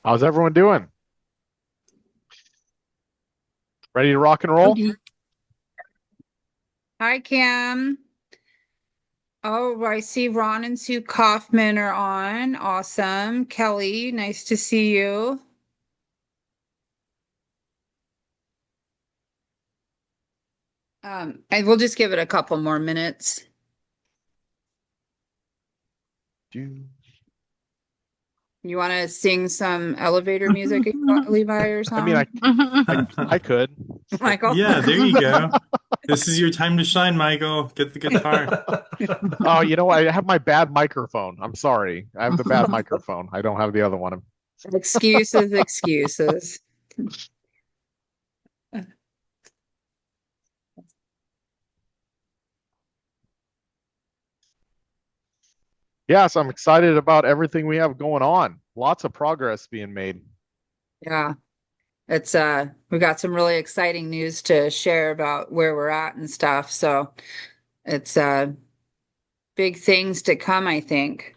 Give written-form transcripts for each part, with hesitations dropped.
How's everyone doing? Ready to rock and roll? Okay. Hi, Kim. Oh, I see Ron and Sue Kaufman are on. Awesome. Kelly, nice to see you. And we'll just give it a couple more minutes. Do- You want to sing some elevator music, Levi, or I mean, I, something? I could. Michael? Yeah, there you go. This is your time to shine, Michael. Get the guitar. Oh, I have my bad microphone. I'm sorry. I have the bad microphone. I don't have the other one. Excuses, excuses. Yes, I'm excited about everything we have going on. Lots of progress being made. Yeah, it's we got some really exciting news to share about where we're at and stuff. So it's big things to come, I think.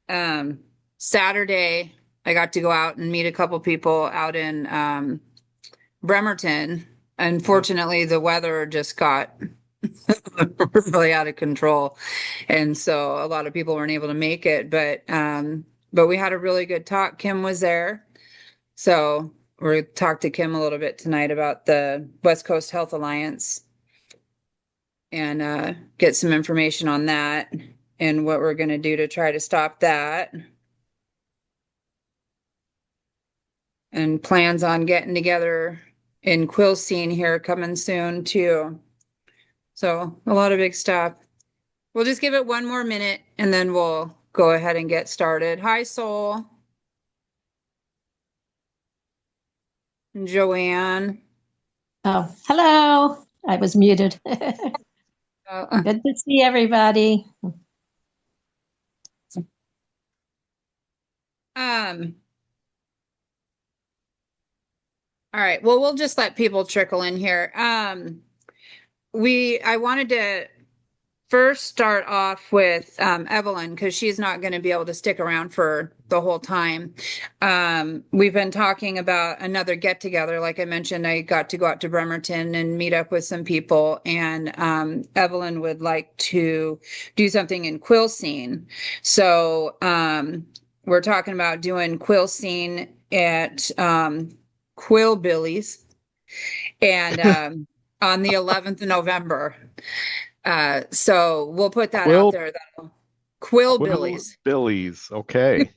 Um, Saturday, I got to go out and meet a couple people out in Bremerton. Mhm. Unfortunately, the weather just got really out of control, and so a lot of people weren't able to make it. But we had a really good talk. Kim was there, so we're talk to Kim a little bit tonight about the West Coast Health Alliance and get some information on that and what we're going to do to try to stop that. And plans on getting together in Quilcene here coming soon too. So a lot of big stuff. We'll just give it one more minute and then we'll go ahead and get started. Hi, Soul. And Joanne. Oh, hello. I was muted. Uh, Good to see everybody. um, all right. Well, we'll just let people trickle in here. I wanted to first start off with Evelyn because she's not going to be able to stick around for the whole time. We've been talking about another get together. Like I mentioned, I got to go out to Bremerton and meet up with some people, and Evelyn would like to do something in Quill Scene. So we're talking about doing Quill Scene at Quill Billy's and on the 11th of November. So we'll put that out Quill there though. Quill Quill Billies. Billies. Okay.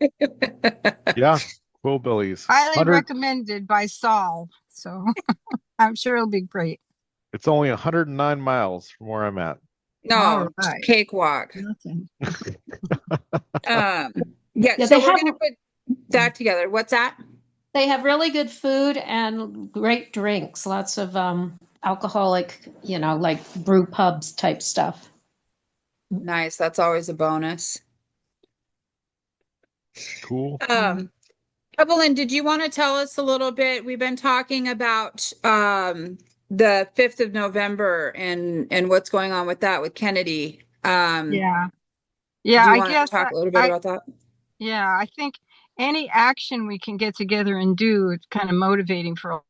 Yeah, Quill Billies. Highly 100 recommended by Saul. So I'm sure it'll be great. It's only 109 miles from where I'm at. All No, right. cakewalk. Nothing. Um, yeah, Yeah, so they we're have gonna put that together. What's that? they have really good food and great drinks. Lots of alcoholic, like brew pubs type stuff. Nice. That's always a bonus. Cool. Um, Evelyn, did you want to tell us a little bit? We've been talking about the 5th of November and what's going on with that with Kennedy. Yeah. Yeah, Do you I want to guess talk a little bit I about that? yeah, I think any action we can get together and do is kind of motivating for all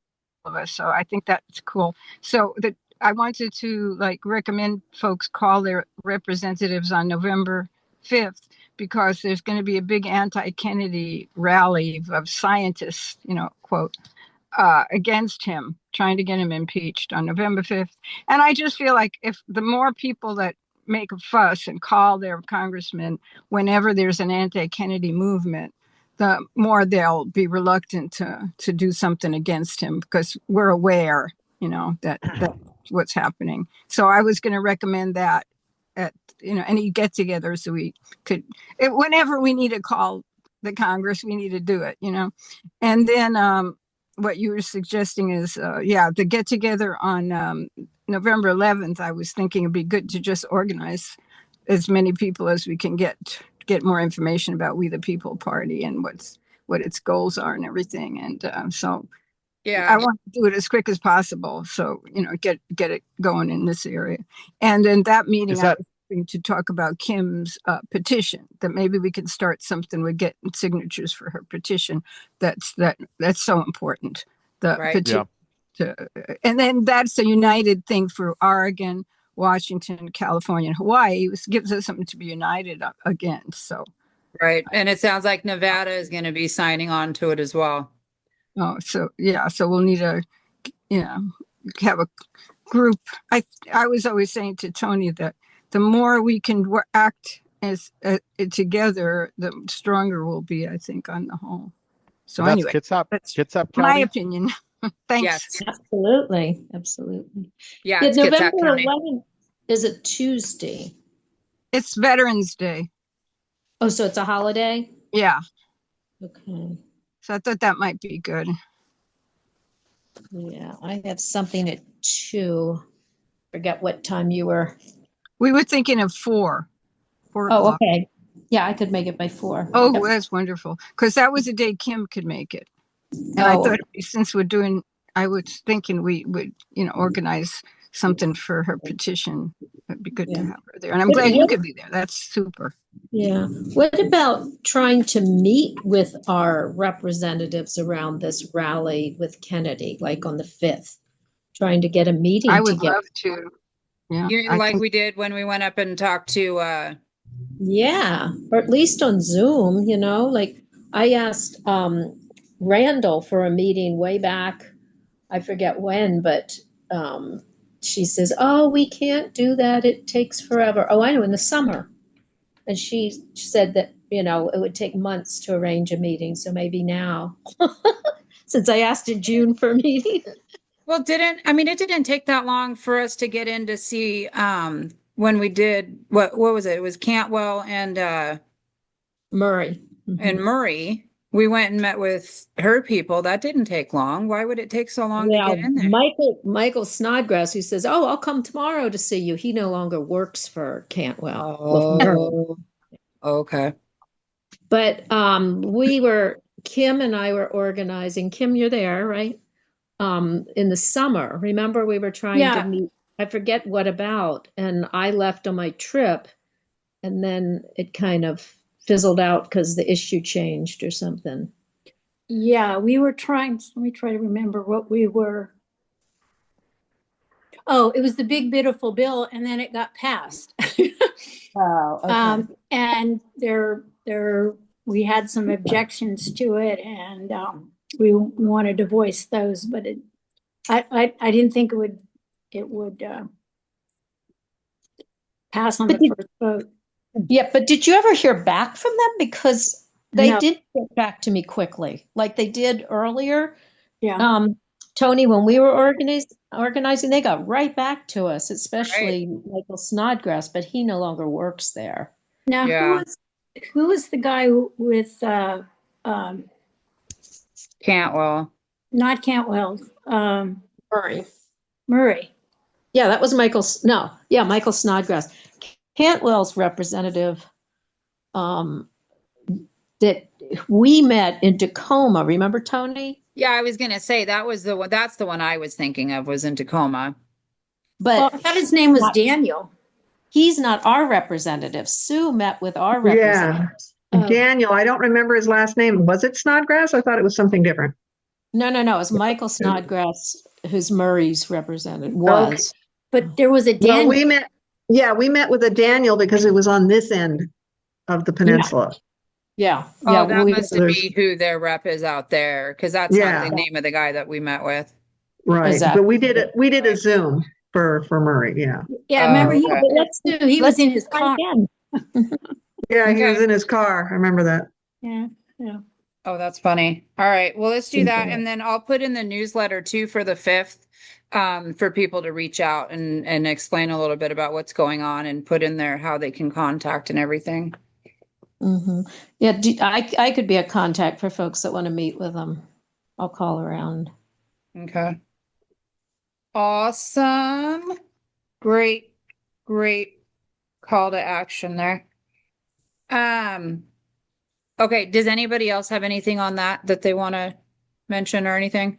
of us. So I think that's cool. So that I wanted to like recommend folks call their representatives on November 5th because there's going to be a big anti-Kennedy rally of scientists, quote, against him, trying to get him impeached on November 5th. And I just feel like if the more people that make a fuss and call their congressmen whenever there's an anti-Kennedy movement, the more they'll be reluctant to do something against him because we're aware, that that's what's happening. So I was going to recommend that at any get together so we could whenever we need to call the Congress, we need to do it, and then what you were suggesting is, the get together on November 11th. I was thinking it'd be good to just organize as many people as we can get more information about We the People Party and what its goals are and everything. And so I Yeah. want to do it as quick as possible. So get it going in this area. And then that meeting, Is that to talk about Kim's petition, that maybe we could start something with getting signatures for her petition. That's so important. The Right. petition, and then that's a united thing for Oregon, Washington, California, and Hawaii. It gives us something to be united against. So, Right. And it sounds like Nevada is going to be signing on to it as well. so we'll need have a group. I was always saying to Tony that the more we can act as together, the stronger we'll be, I think, on the whole. So That's anyway, Kitsap, that's Kitsap my County. opinion. Thanks. Yes. Absolutely. Absolutely. Yeah. Yeah, It's Kitsap November County. 11th is a Tuesday. It's Veterans Day. Oh, so it's a holiday? Yeah. Okay. So I thought that might be good. Yeah, I have something at 2. Forget what time you were. We were thinking of 4 Oh, o'clock. okay. Yeah, I could make it by 4. Oh, Yep. that's wonderful. Because that was a day Kim could make it. And I Oh, thought since we're doing, I was thinking we would, organize something for her petition. It'd be good to Yeah. have her there. And I'm But glad you what- could be there. That's super. yeah. What about trying to meet with our representatives around this rally with Kennedy, like on the 5th? Trying to get a meeting I would together. love to. Yeah. You I like think- we did when we went up and talked to Yeah, or at least on Zoom, like I asked Randall for a meeting way back. I forget when, but she says, "Oh, we can't do that. It takes forever." Oh, I know, in the summer. And she said that, it would take months to arrange a meeting. So maybe now, since I asked in June for a meeting. well, it didn't take that long for us to get in to see when we did what was it? It was Cantwell and Murray. and Murray. We went and met with her people. That didn't take long. Why would it take so long to Yeah, get in there? Michael Snodgrass, who says, "Oh, I'll come tomorrow to see you." He no longer works for Cantwell. Well, for Murray. Okay. But Kim and I were organizing. Kim, you're there, right? In the summer. Remember, we were trying Yeah. to meet. I forget what about, and I left on my trip, and then it kind of fizzled out because the issue changed or something. Yeah, we were trying, let me try to remember what we were. Oh, it was the big beautiful bill and then it got passed. Oh, okay. And we had some objections to it and we wanted to voice those, but I didn't think it would pass on But the first vote. Yeah, but did you ever hear back from them? Because they No. did get back to me quickly, like they did earlier. Yeah. Tony, when we were organizing, they got right back to us, especially Michael Snodgrass, but he no longer works there. Now, Yeah. who was the guy with Cantwell. not Cantwell, Murray. Murray? Yeah, that was Michael Snodgrass. Cantwell's representative that we met in Tacoma. Remember, Tony? Yeah, I was gonna say that was the one. That's the one I was thinking of was in Tacoma. Well, But I thought his name was not- Daniel. he's not our representative. Sue met with our Yeah. representatives. Daniel, I don't remember his last name. Was it Snodgrass? I thought it was something different. No, it was Michael Snodgrass, who's Murray's representative, was. But there was a Well, Daniel. we met with a Daniel because it was on this end of the peninsula. Yeah. Oh, that we- must be who their rep is out there, because that's Yeah. not the name of the guy that we met with. Right. Exactly. But we did a Zoom for Murray. Yeah. Yeah, remember he, okay. he was in his try car. again. Yeah, he Okay. was in his car. I remember that. Yeah. Oh, that's funny. All right. Well, let's do that. Okay. And then I'll put in the newsletter too for the 5th, for people to reach out and explain a little bit about what's going on and put in there how they can contact and everything. Mhm. Yeah, I could be a contact for folks that want to meet with them. I'll call around. Okay. Awesome. Great, great call to action there. Okay, does anybody else have anything on that they want to mention or anything?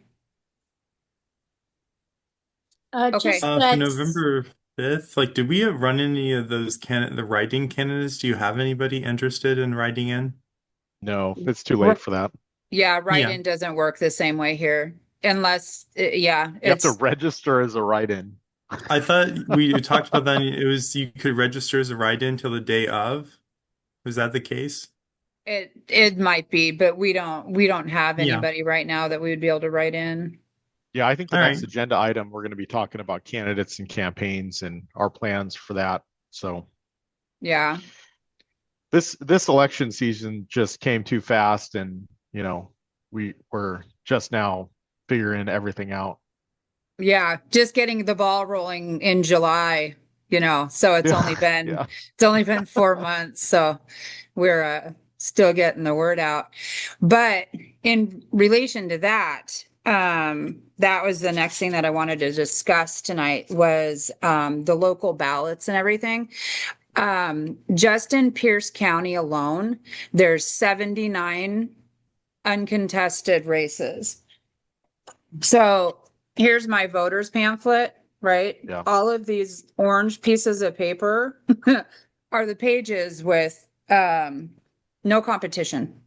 Okay. Just For that November 5th. Like, did we run any of those the writing candidates? Do you have anybody interested in writing in? No, it's too late for that. Yeah, Yeah. write-in doesn't work the same way here unless, yeah, You have to it's, register as a write-in. I thought we talked about that. It was you could register as a write-in till the day of. Was that the case? it might be, but we don't have Yeah. anybody right now that we would be able to write in. Yeah, I think the All next right. agenda item, we're going to be talking about candidates and campaigns and our plans for that. So Yeah. this election season just came too fast, and we're just now figuring everything out. Yeah, just getting the ball rolling in July, so it's only Yeah, been yeah. it's only been 4 months, so we're still getting the word out. But in relation to that, that was the next thing that I wanted to discuss tonight was the local ballots and everything. Just in Pierce County alone, there's 79 uncontested races. So here's my voters pamphlet, right? Yeah. All of these orange pieces of paper are the pages with no competition.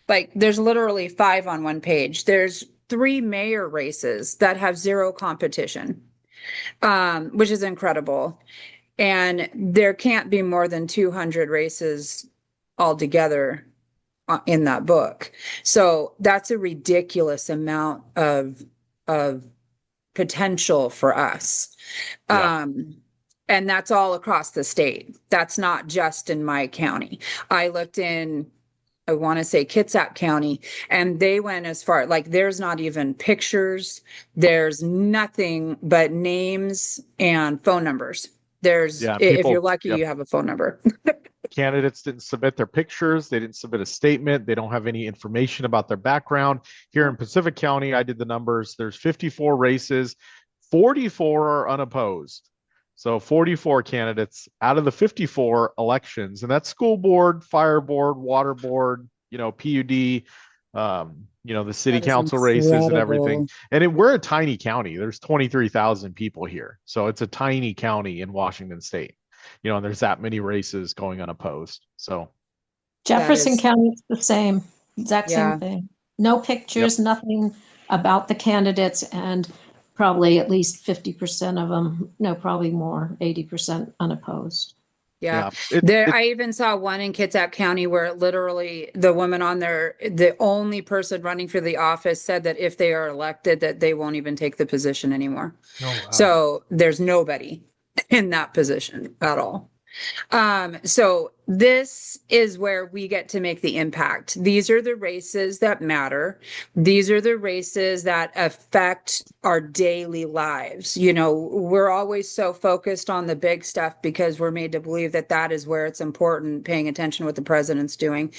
Like there's literally 5 on one page. There's 3 mayor races that have 0 competition, which is incredible. And there can't be more than 200 races altogether in that book. So that's a ridiculous amount of potential for us. Yeah. And that's all across the state. That's not just in my county. I looked in, I want to say Kitsap County, and they went as far, like there's not even pictures. There's nothing but names and phone numbers. There's, Yeah, if you're people, lucky, yeah, you have a phone number. candidates didn't submit their pictures. They didn't submit a statement. They don't have any information about their background. Here in Pacific County, I did the numbers. There's 54 races, 44 are unopposed. So 44 candidates out of the 54 elections, and that's school board, fire board, water board, PUD, the city That is council races and everything. incredible. And we're a tiny county. There's 23,000 people here. So it's a tiny county in Washington state. And there's that many races going unopposed. So, Jefferson is, County is the same, exact yeah. same thing. No pictures, nothing about the candidates, and probably at least 50% of them, no, probably more, 80% unopposed. Yeah. yeah, I even saw one in Kitsap County where literally the woman on there, the only person running for the office said that if they are elected, that they won't even take the position anymore. Oh, wow. So there's nobody in that position at all. So this is where we get to make the impact. These are the races that matter. These are the races that affect our daily lives. We're always so focused on the big stuff because we're made to believe that that is where it's important, paying attention to what the president's doing.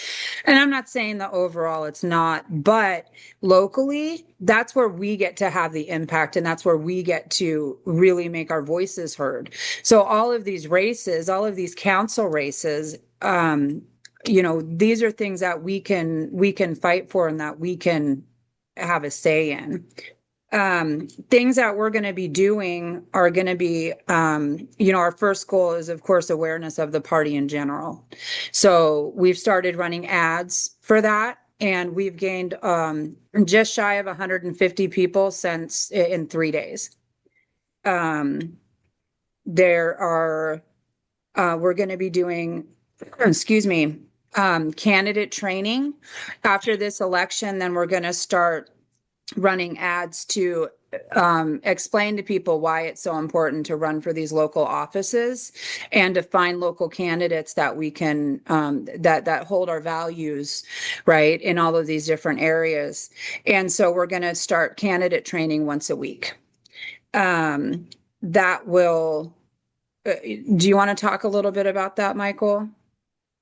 And I'm not saying that overall it's not, but locally, that's where we get to have the impact, and that's where we get to really make our voices heard. So all of these races, all of these council races, these are things that we can fight for and that we can have a say in. Things that we're going to be doing are going to be, our first goal is, of course, awareness of the party in general. So we've started running ads for that, and we've gained just shy of 150 people since in 3 days. There are, we're going to be doing, candidate training after this election. Then we're going to start running ads to explain to people why it's so important to run for these local offices and to find local candidates that we can that hold our values right in all of these different areas. And so we're going to start candidate training once a week. That will do you want to talk a little bit about that, Michael?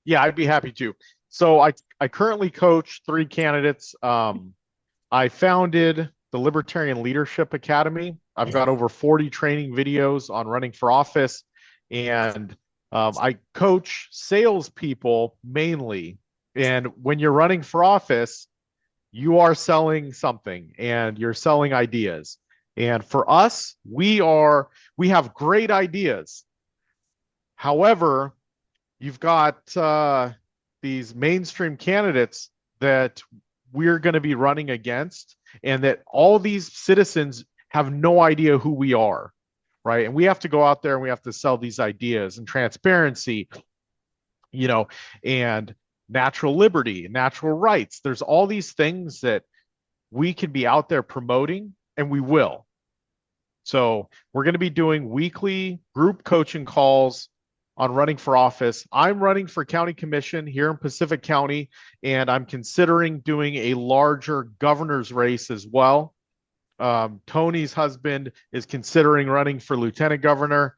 Yeah, I'd be happy to. So I currently coach 3 candidates. I founded the Libertarian Leadership Academy. I've got over 40 training videos on running for office, and I coach salespeople mainly. And when you're running for office, you are selling something and you're selling ideas. And for us, we have great ideas. However, you've got these mainstream candidates that we're going to be running against, and that all these citizens have no idea who we are, right? And we have to go out there and we have to sell these ideas and transparency, and natural liberty, natural rights. There's all these things that we can be out there promoting, and we will. So we're going to be doing weekly group coaching calls on running for office. I'm running for county commission here in Pacific County, and I'm considering doing a larger governor's race as well. Tony's husband is considering running for lieutenant governor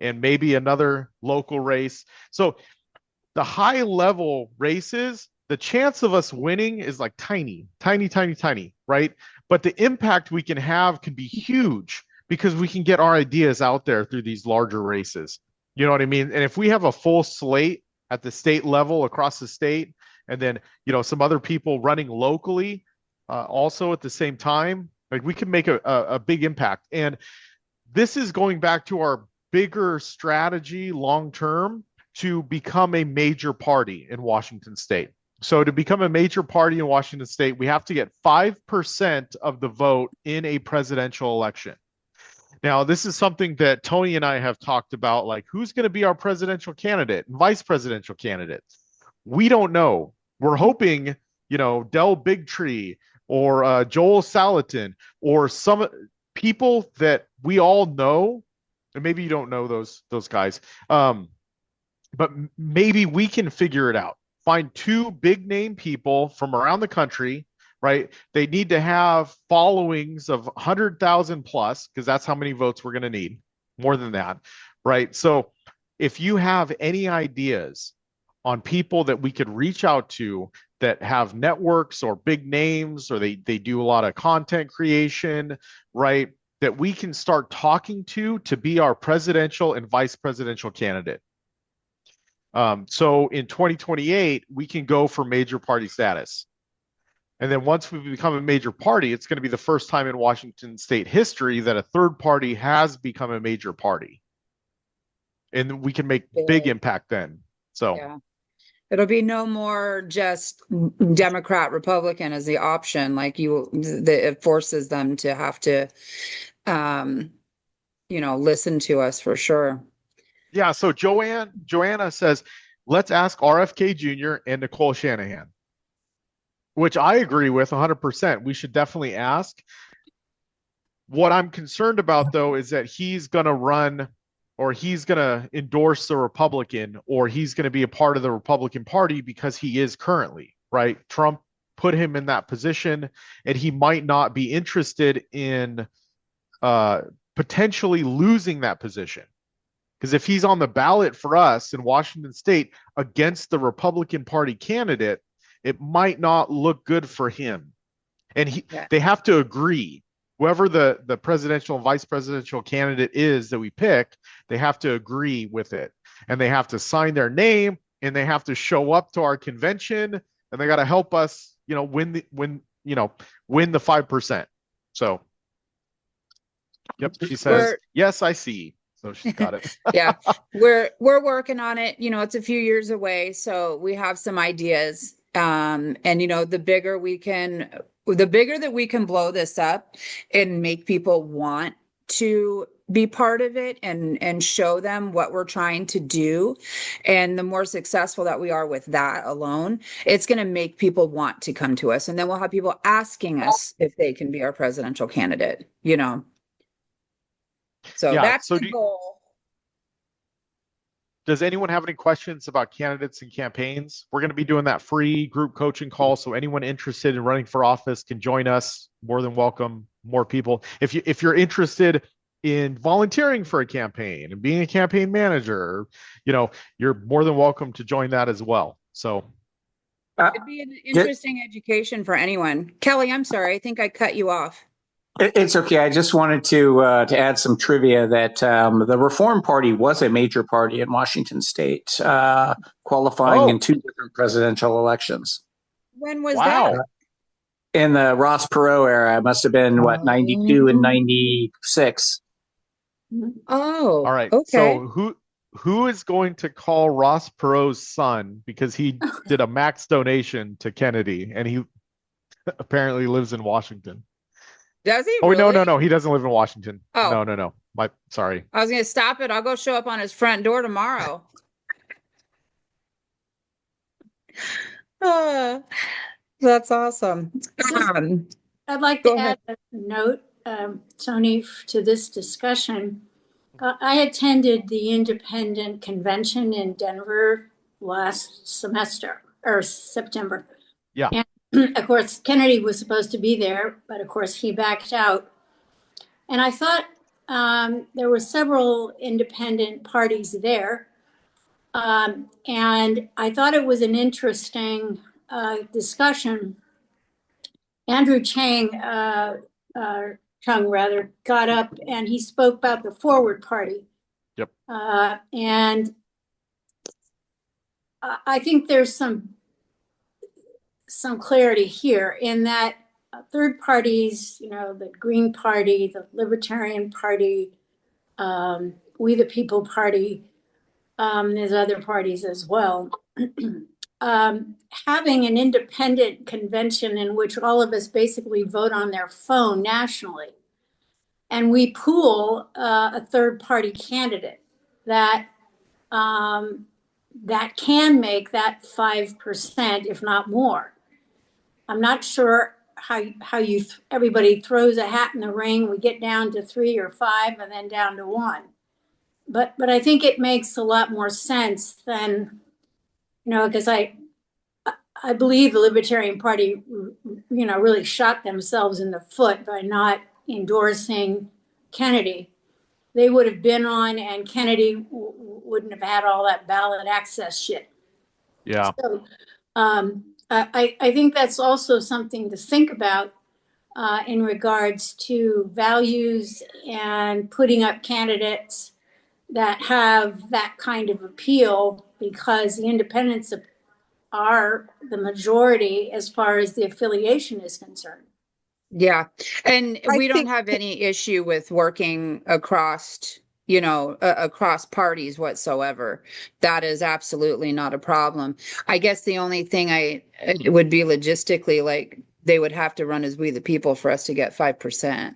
and maybe another local race. So the high level races, the chance of us winning is like tiny, right? But the impact we can have can be huge because we can get our ideas out there through these larger races. You know what I mean? And if we have a full slate at the state level across the state, and then, some other people running locally also at the same time, like we can make a big impact. And this is going back to our bigger strategy long term to become a major party in Washington state. So to become a major party in Washington state, we have to get 5% of the vote in a presidential election. Now, this is something that Tony and I have talked about, like who's going to be our presidential candidate and vice presidential candidate. We don't know. We're hoping, Del Bigtree or Joel Salatin or some people that we all know, and maybe you don't know those guys, but maybe we can figure it out. Find two big name people from around the country, right? They need to have followings of 100,000 plus, because that's how many votes we're going to need, more than that, right? So if you have any ideas on people that we could reach out to that have networks or big names, or they do a lot of content creation, right? That we can start talking to be our presidential and vice presidential candidate. So in 2028, we can go for major party status. And then once we become a major party, it's going to be the first time in Washington state history that a third party has become a major party. And we can make big impact then. So yeah. It'll be no more just Democrat, Republican as the option. Like it forces them to have to, listen to us for sure. Yeah. So Joanna says, let's ask RFK Jr. and Nicole Shanahan, which I agree with 100%. We should definitely ask. What I'm concerned about, though, is that he's going to run, or he's going to endorse the Republican, or he's going to be a part of the Republican Party because he is currently, right? Trump put him in that position, and he might not be interested in potentially losing that position. Because if he's on the ballot for us in Washington state against the Republican Party candidate, it might not look good for him. And they have to agree. Whoever the presidential and vice presidential candidate is that we pick, they have to agree with it. And they have to sign their name, and they have to show up to our convention, and they got to help us, win the 5%. So, yep, she says, yes, I see. So she's got it. Yeah, we're working on it. It's a few years away, so we have some ideas. And the bigger that we can blow this up and make people want to be part of it and show them what we're trying to do, and the more successful that we are with that alone, it's going to make people want to come to us, and then we'll have people asking us if they can be our presidential candidate. So yeah, that's the goal. Does anyone have any questions about candidates and campaigns? We're going to be doing that free group coaching call. So anyone interested in running for office can join us. More than welcome. More people. If you're interested in volunteering for a campaign and being a campaign manager, you're more than welcome to join that as well. So it'd be an interesting education for anyone. Kelly, I'm sorry. I think I cut you off. It's okay. I just wanted to add some trivia that the Reform Party was a major party in Washington state, qualifying in 2 different presidential elections. When was that? in the Ross Perot era. It must have been what, 92 and 96. Oh, All right. okay. So who is going to call Ross Perot's son because he did a max donation to Kennedy and he apparently lives in Washington? Does he Oh, really? no. He doesn't live in Washington. Oh. No. Sorry. I was going to stop it. I'll go show up on his front door tomorrow. That's awesome. I'd like Go to ahead. add a note, Tony, to this discussion. I attended the Independent Convention in Denver last semester or September. Yeah. And of course, Kennedy was supposed to be there, but of course, he backed out. And I thought there were several independent parties there. And I thought it was an interesting discussion. Andrew Chung rather, got up and he spoke about the Forward Party. Yep. And I think there's some clarity here in that third parties, the Green Party, the Libertarian Party, We the People Party, there's other parties as well. Having an independent convention in which all of us basically vote on their phone nationally, and we pool a third party candidate that that can make that 5%, if not more. I'm not sure how everybody throws a hat in the ring. We get down to 3 or 5 and then down to 1. But I think it makes a lot more sense than, because I believe the Libertarian Party, really shot themselves in the foot by not endorsing Kennedy. They would have been on, and Kennedy wouldn't have had all that ballot access shit. Yeah. So I think that's also something to think about in regards to values and putting up candidates that have that kind of appeal, because the independents are the majority as far as the affiliation is concerned. Yeah. And I we don't think have any issue with working across, across parties whatsoever. That is absolutely not a problem. I guess the only thing it would be logistically, like, they would have to run as We the People for us to get 5%.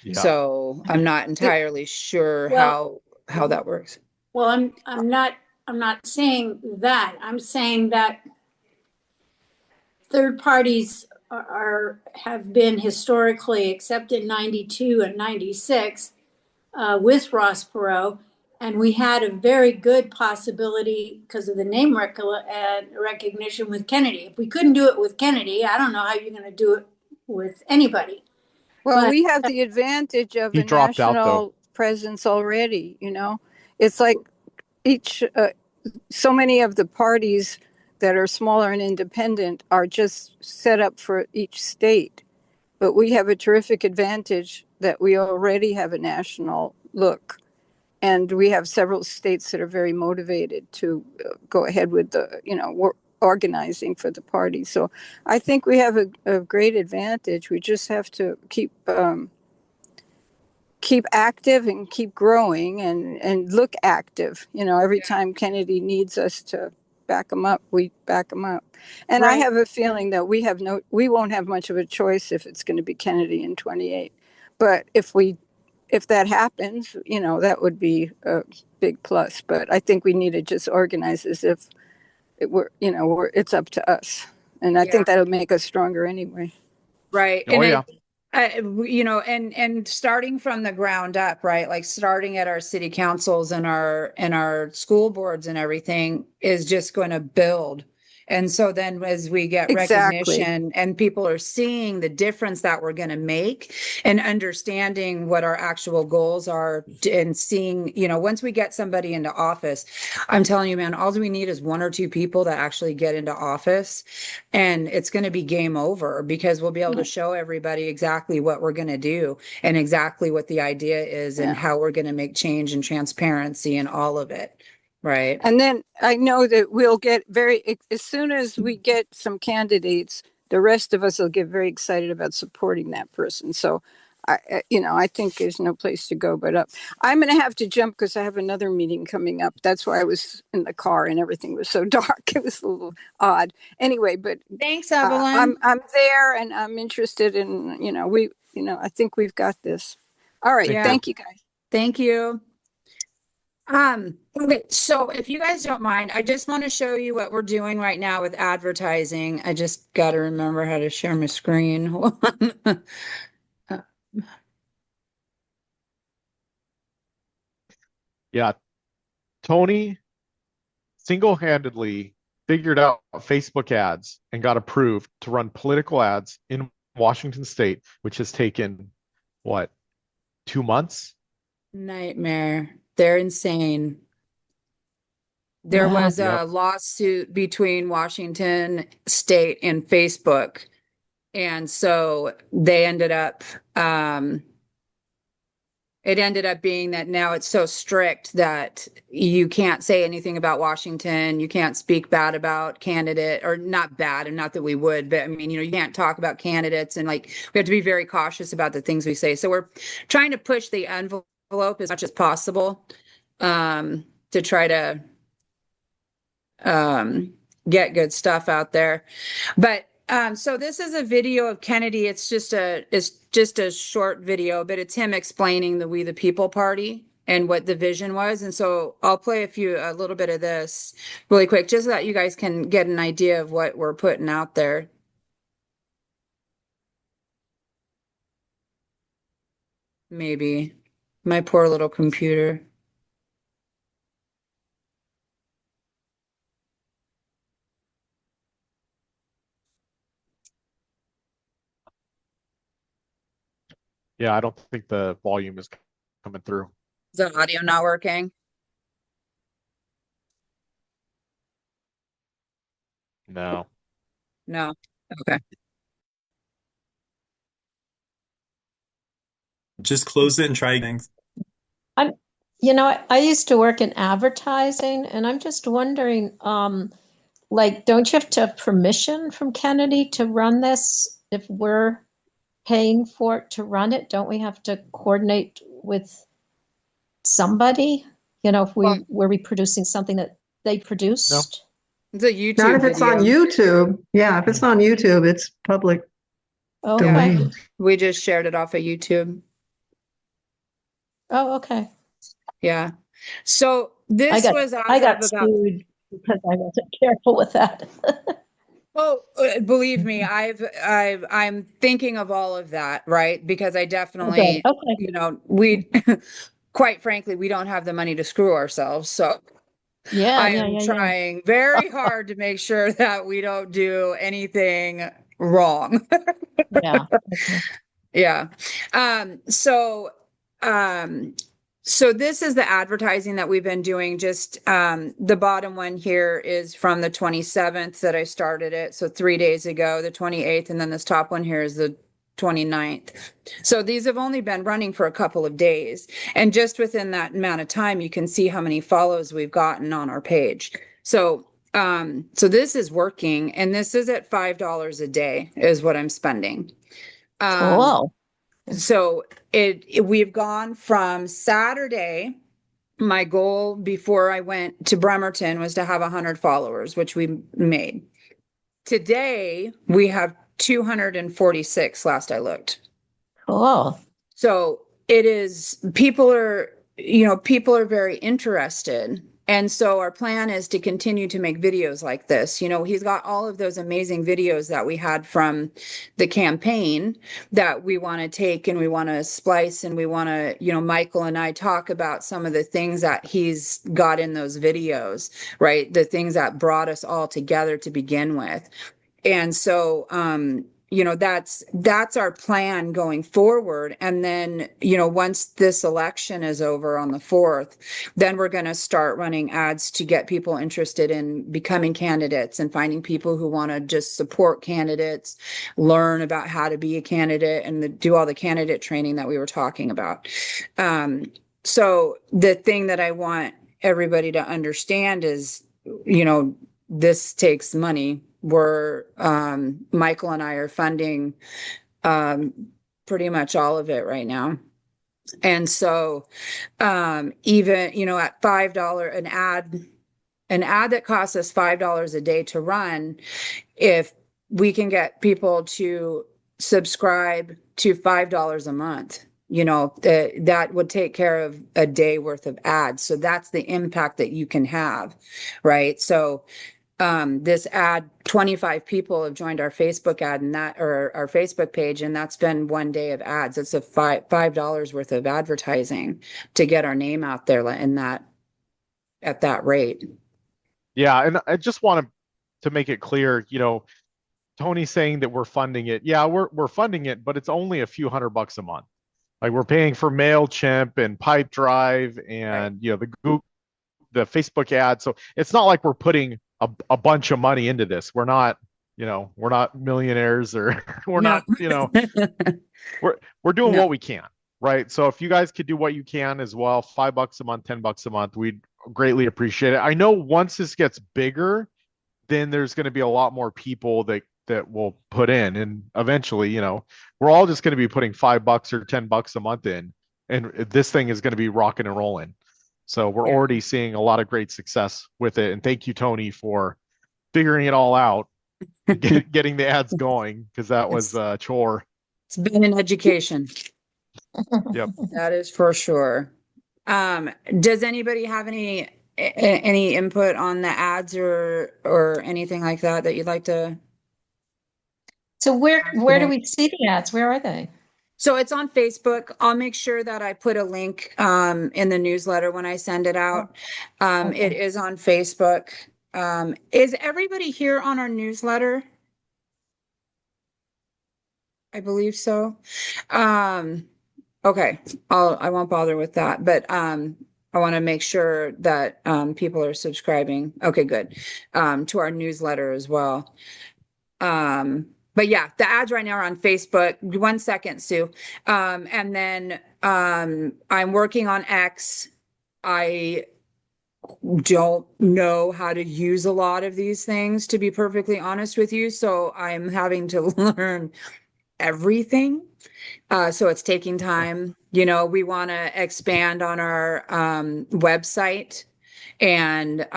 Yeah. So I'm not entirely sure how that works. Well, I'm not saying that. I'm saying that third parties have been historically, except in 92 and 96 with Ross Perot, and we had a very good possibility because of the name recognition with Kennedy. If we couldn't do it with Kennedy, I don't know how you're going to do it with anybody. Well, But we have the advantage of He a dropped out, though. national presence already, It's like so many of the parties that are smaller and independent are just set up for each state. But we have a terrific advantage that we already have a national look. And we have several states that are very motivated to go ahead with the, organizing for the party. So I think we have a great advantage. We just have to keep active and keep growing and look active. Every time Kennedy needs us to back him up, we back him up. And I have a feeling that we won't have much of a choice if it's going to be Kennedy in 28. But if that happens, that would be a big plus. But I think we need to just organize as if it's up to us. And I think that'll make us stronger anyway. Right. Oh, yeah. And starting from the ground up, right? Like starting at our city councils and our school boards and everything is just going to build. And so then as we get recognition and people are seeing the difference that we're going to make and understanding what our actual goals are and seeing, once we get somebody into office, I'm telling you, man, all we need is 1 or 2 people that actually get into office, and it's going to be game over because we'll be able to show everybody exactly what we're going to do and exactly what the idea is and how we're going to make change and transparency and all of it. Right. And then I know that we'll get as soon as we get some candidates, the rest of us will get very excited about supporting that person. So I think there's no place to go but up. I'm going to have to jump because I have another meeting coming up. That's why I was in the car and everything was so dark. It was a little odd. Anyway, but Thanks, Evelyn. I'm there and I'm interested in, I think we've got this. All right. Yeah. Thank you, guys. Thank you. Okay, so if you guys don't mind, I just want to show you what we're doing right now with advertising. I just got to remember how to share my screen. Hold on. Yeah, Tony single-handedly figured out Facebook ads and got approved to run political ads in Washington State, which has taken, what, 2 months? Nightmare. They're insane. There Wow. was a lawsuit between Washington State and Facebook. And so they ended up, it ended up being that now it's so strict that you can't say anything about Washington. You can't speak bad about candidate, or not bad, and not that we would, but I mean, you can't talk about candidates, and like we have to be very cautious about the things we say. So we're trying to push the envelope as much as possible to try to get good stuff out there. But so this is a video of Kennedy. It's just a short video, but it's him explaining the We the People Party and what the vision was. And so I'll play a little bit of this really quick, just so that you guys can get an idea of what we're putting out there. Maybe my poor little computer. Yeah, I don't think the volume is coming through. Is the audio not working? No. No. Okay. Just close it and try again. I used to work in advertising, and I'm just wondering, like, don't you have to have permission from Kennedy to run this? If we're paying for it to run it, don't we have to coordinate with somebody? If were we producing something that they produced? It's a YouTube Not if it's on video. YouTube. Yeah, if it's on YouTube, it's public Oh, domain. okay. We just shared it off of YouTube. Oh, okay. Yeah. So this was I got screwed because I wasn't careful with that. Oh, believe me, I'm thinking of all of that, right? Because I definitely, Okay. we, quite frankly, we don't have the money to screw ourselves. So I am trying very hard to make sure that we don't do anything wrong. Yeah. Okay. Yeah. So this is the advertising that we've been doing. Just the bottom one here is from the 27th that I started it. So 3 days ago, the 28th, and then this top one here is the 29th. So these have only been running for a couple of days. And just within that amount of time, you can see how many follows we've gotten on our page. So this is working, and this is at $5 a day is what I'm spending. Cool. So we've gone from Saturday. My goal before I went to Bremerton was to have 100 followers, which we made. Today we have 246 last I looked. Cool. So people are very interested. And so our plan is to continue to make videos like this. He's got all of those amazing videos that we had from the campaign that we want to take and we want to splice, and we want to, Michael and I talk about some of the things that he's got in those videos, right? The things that brought us all together to begin with. And so, that's our plan going forward. And then, once this election is over on the 4th, then we're going to start running ads to get people interested in becoming candidates and finding people who want to just support candidates, learn about how to be a candidate, and do all the candidate training that we were talking about. So the thing that I want everybody to understand is, this takes money. Michael and I are funding pretty much all of it right now. And so even, at $5 an ad that costs us $5 a day to run, if we can get people to subscribe to $5 a month, that would take care of a day worth of ads. So that's the impact that you can have, right? So this ad, 25 people have joined our Facebook ad or our Facebook page, and that's been one day of ads. It's a $5 worth of advertising to get our name out there at that rate. Yeah, and I just want to make it clear, Tony's saying that we're funding it. Yeah, we're funding it, but it's only a few $100 a month. Like we're paying for MailChimp and Pipedrive and the Facebook ad. So it's not like we're putting a bunch of money into this. We're not millionaires or we're No. not, we're doing No. what we can, right? So if you guys could do what you can as well, $5 a month, $10 a month, we'd greatly appreciate it. I know once this gets bigger, then there's going to be a lot more people that will put in, and eventually, we're all just going to be putting $5 or $10 a month in, and this thing is going to be rocking and rolling. So we're already seeing a lot of great success with it, and thank you, Tony, for figuring it all out, getting the ads going, because that was a chore. It's been an education. Yep. That is for sure. Does anybody have any input on the ads or anything like that you'd like to? So where do we see the ads? Where are they? So it's on Facebook. I'll make sure that I put a link in the newsletter when I send it out. Okay. It is on Facebook. Is everybody here on our newsletter? I believe so. Okay, I won't bother with that, but I want to make sure that people are subscribing. Okay, good. To our newsletter as well. But yeah, the ads right now are on Facebook. 1 second, Sue. And then I'm working on X. I don't know how to use a lot of these things, to be perfectly honest with you. So I'm having to learn everything. So it's taking time. We want to expand on our website. And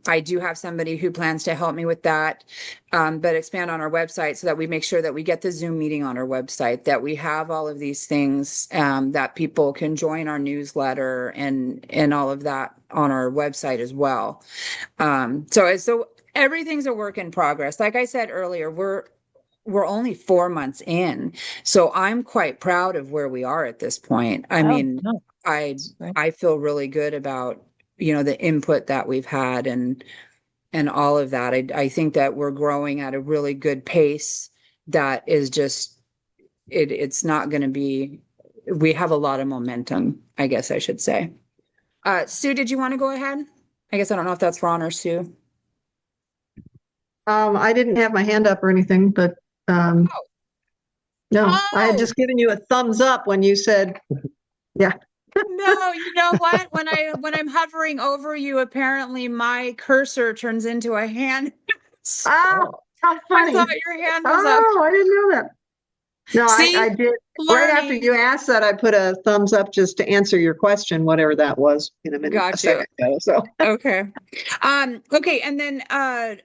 I do have somebody who plans to help me with that, but expand on our website so that we make sure that we get the Zoom meeting on our website, that we have all of these things, that people can join our newsletter and all of that on our website as well. So everything's a work in progress. Like I said earlier, we're only 4 months in, so I'm quite proud of where we are at this point. I mean, no. I feel really good about the input that we've had and all of that. I think that we're growing at a really good pace that is just it's not going to be. We have a lot of momentum, I guess I should say. Sue, did you want to go ahead? I guess I don't know if that's Ron or Sue. I didn't have my hand up or anything, but no, I had just given you a thumbs up when you said, yeah. No, you know what? When I'm hovering over you, apparently my cursor turns into a hand. Oh, how funny. I thought your hand was up. Oh, I didn't know that. No, See? I did. Right after Learning. you asked that, I put a thumbs up just to answer your question, whatever that was in a minute, Got a second ago. So Okay. Okay. And then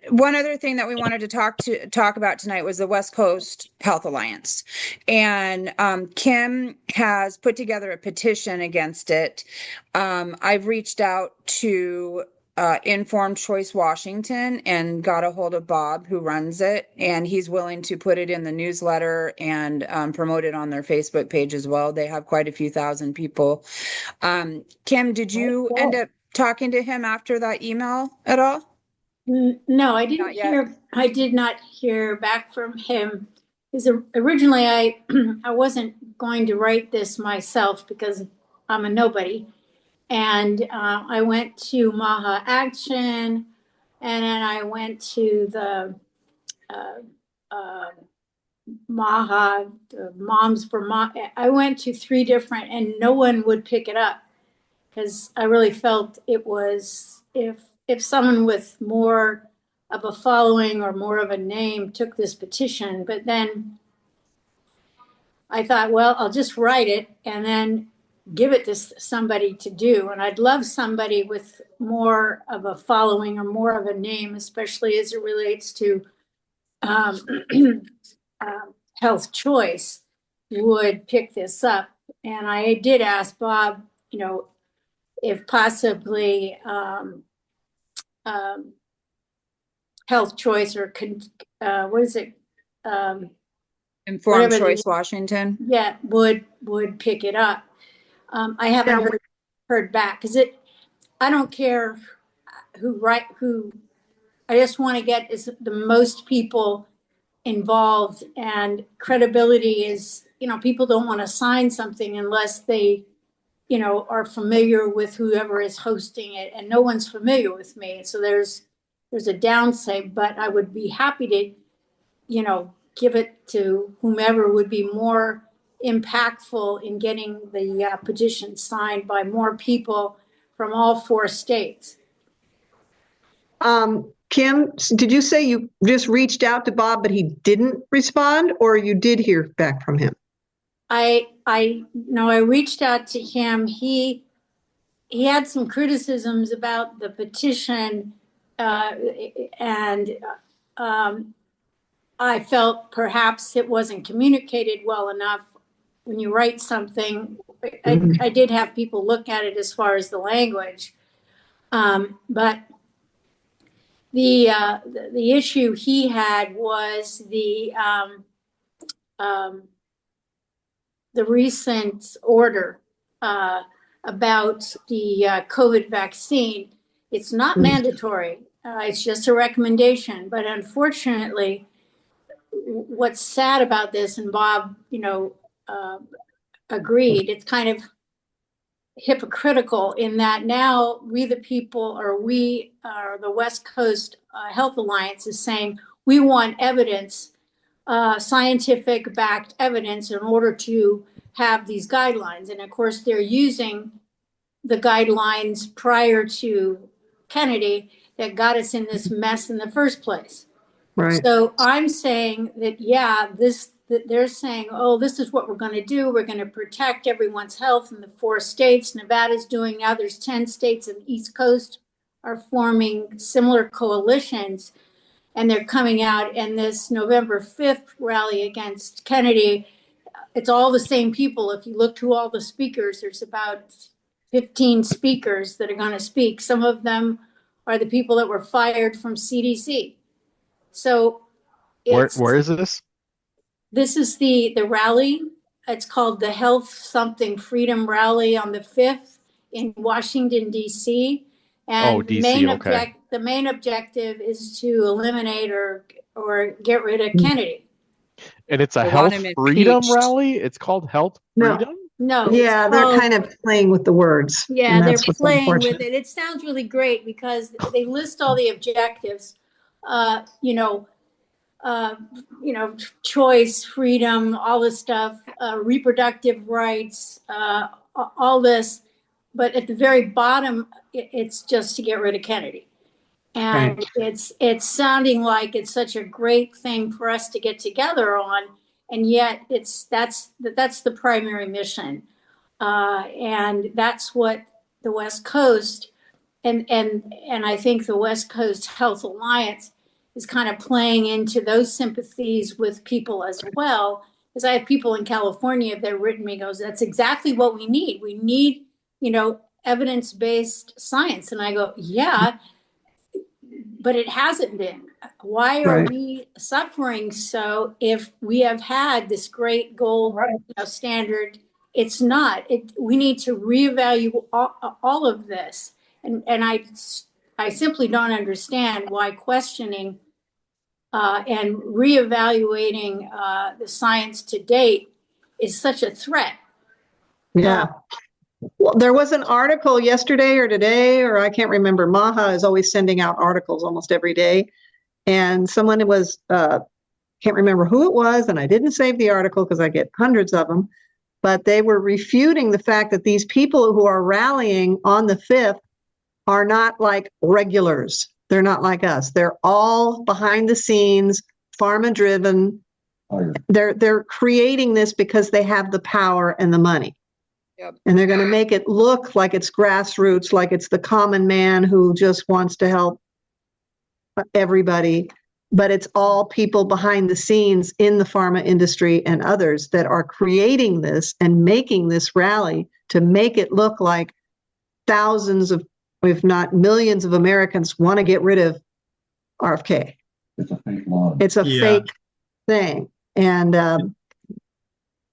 one other thing that we wanted to talk about tonight was the West Coast Health Alliance. And Kim has put together a petition against it. I've reached out to Informed Choice Washington and got a hold of Bob, who runs it, and he's willing to put it in the newsletter and promote it on their Facebook page as well. They have quite a few thousand people. Kim, did you end up talking to him after that email at all? No, I didn't Not yet. hear. I did not hear back from him. Because originally I wasn't going to write this myself because I'm a nobody, and I went to Maha Action, and then I went to the Maha, the Moms for Mom. I went to 3 different, and no one would pick it up because I really felt it was if someone with more of a following or more of a name took this petition. But then I thought, well, I'll just write it and then give it to somebody to do. And I'd love somebody with more of a following or more of a name, especially as it relates to um, health choice, would pick this up. And I did ask Bob, if possibly health choice or what is it? Informed Choice Washington. Yeah, would pick it up. I haven't heard back because I don't care who. I just want to get the most people involved, and credibility is, people don't want to sign something unless they, are familiar with whoever is hosting it, and no one's familiar with me. So there's a downside, but I would be happy to, give it to whomever would be more impactful in getting the petition signed by more people from all 4 states. Kim, did you say you just reached out to Bob, but he didn't respond, or you did hear back from him? I reached out to him. He had some criticisms about the petition, and I felt perhaps it wasn't communicated well enough. When you write something, I did have people look at it as far as the language, but the issue he had was the recent order about the COVID vaccine. It's not mandatory. It's just a recommendation. But unfortunately, what's sad about this, and Bob, agreed, it's kind of hypocritical in that now we the people, or we the West Coast Health Alliance is saying we want evidence, scientific backed evidence, in order to have these guidelines. And of course they're using the guidelines prior to Kennedy that got us in this mess in the first place. Right. So I'm saying that, that they're saying, oh, this is what we're going to do. We're going to protect everyone's health in the 4 states. Nevada's doing now. There's 10 states in the East Coast are forming similar coalitions. And they're coming out in this November 5th rally against Kennedy. It's all the same people. If you look to all the speakers, there's about 15 speakers that are going to speak. Some of them are the people that were fired from CDC. So where is this? This is the rally. It's called the Health Something Freedom Rally on the 5th in Washington, D.C. And DC, the main objective is to eliminate or get rid of Kennedy. And it's a health freedom rally? It's called health freedom? No. Yeah, they're kind of playing with the words. Yeah, they're playing with it. It sounds really great because they list all the objectives. Choice, freedom, all this stuff, reproductive rights, all this. But at the very bottom, it's just to get rid of Kennedy. And it's sounding like it's such a great thing for us to get together on. And yet that's the primary mission. And that's what the West Coast and I think the West Coast Health Alliance is kind of playing into those sympathies with people as well. Because I have people in California that have written me, goes, that's exactly what we need. We need, evidence-based science. And I go, yeah, but it hasn't been. Why are we suffering so if we have had this great gold standard? It's not. We need to reevaluate all of this. And I simply don't understand why questioning and reevaluating the science to date is such a threat. Yeah. Well, there was an article yesterday or today, or I can't remember. Maha is always sending out articles almost every day. And someone was, can't remember who it was, and I didn't save the article because I get hundreds of them, but they were refuting the fact that these people who are rallying on the 5th are not like regulars. They're not like us. They're all behind the scenes, pharma driven. They're creating this because they have the power and the money. Yep. And they're going to make it look like it's grassroots, like it's the common man who just wants to help everybody. But it's all people behind the scenes in the pharma industry and others that are creating this and making this rally to make it look like thousands of, if not millions of Americans want to get rid of RFK. It's a fake law. It's a Yeah. fake thing. And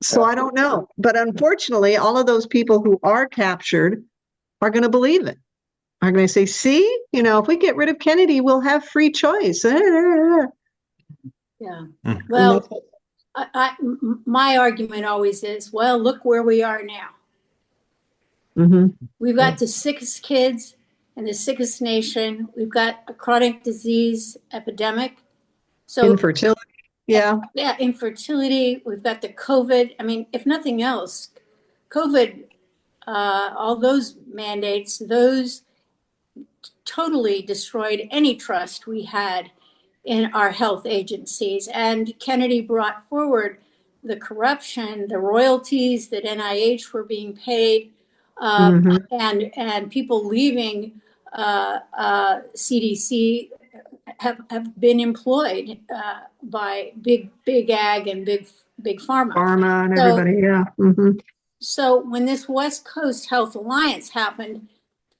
so I don't know. But unfortunately, all of those people who are captured are going to believe it. Are going to say, see, if we get rid of Kennedy, we'll have free choice. Yeah. Mm. Well, my argument always is, well, look where we are now. Mm-hmm. We've got the sickest kids in the sickest nation. We've got a chronic disease epidemic. So Infertility. Yeah. Yeah, infertility. We've got the COVID. I mean, if nothing else, COVID, all those mandates, those totally destroyed any trust we had in our health agencies. And Kennedy brought forward the corruption, the royalties that NIH were being paid, and people leaving CDC have been employed by big ag and big pharma. Pharma and everybody, yeah. Mm-hmm. So when this West Coast Health Alliance happened,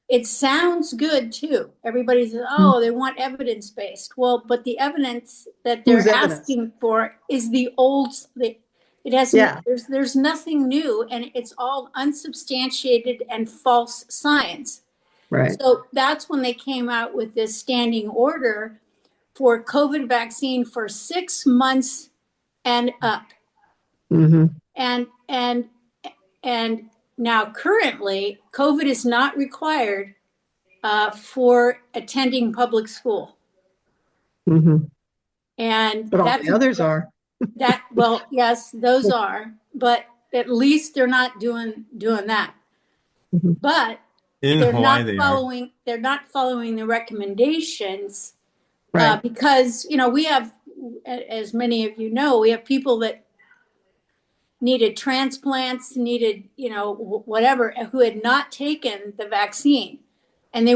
it sounds good too. Everybody says, "Oh, they want evidence-based." Well, but the evidence that they're asking for is the old. It has there's nothing new, and it's all unsubstantiated and false science. Right. So that's when they came out with this standing order for COVID vaccine for 6 months and up. Mm-hmm. And now currently, COVID is not required for attending public school. Mm-hmm. And but all the others are. Well, yes, those are, but at least they're not doing that. Mm-hmm. But In they're Hawaii, they're not following the recommendations, Right. because we have, as many of you know, we have people that needed transplants, needed whatever, who had not taken the vaccine, and they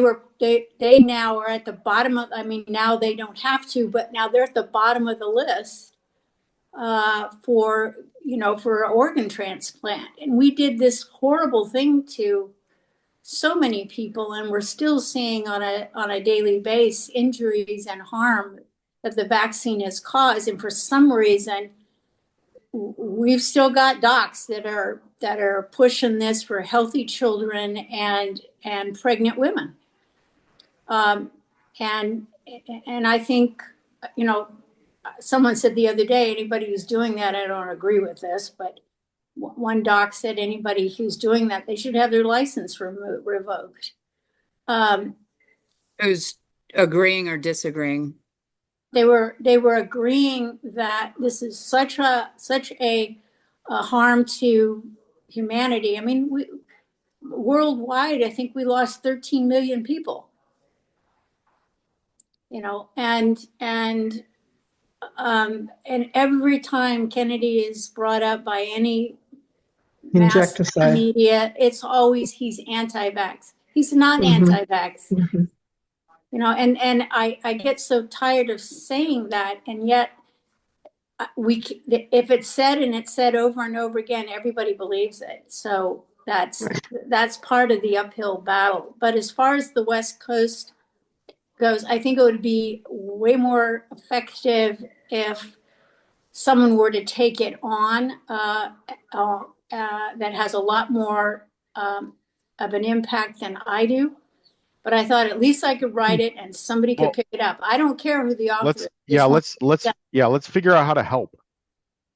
now are at the bottom of. I mean, now they don't have to, but now they're at the bottom of the list for an organ transplant. And we did this horrible thing to so many people, and we're still seeing on a daily basis injuries and harm that the vaccine has caused. And for some reason, we've still got docs that are pushing this for healthy children and pregnant women. And I think, someone said the other day, anybody who's doing that, I don't agree with this, but one doc said anybody who's doing that, they should have their license revoked. Who's agreeing or disagreeing? They were agreeing that this is such a harm to humanity. I mean, worldwide, I think we lost 13 million people. And every time Kennedy is brought up by any mass media, it's always he's anti-vax. He's not anti-vax. Mm-hmm. And I get so tired of saying that, and yet if it's said and it's said over and over again, everybody believes it. So that's part of the uphill battle. But as far as the West Coast goes, I think it would be way more effective if someone were to take it on that has a lot more of an impact than I do. But I thought at least I could write it and somebody could pick it up. I don't care who the author is. Let's figure out how to help.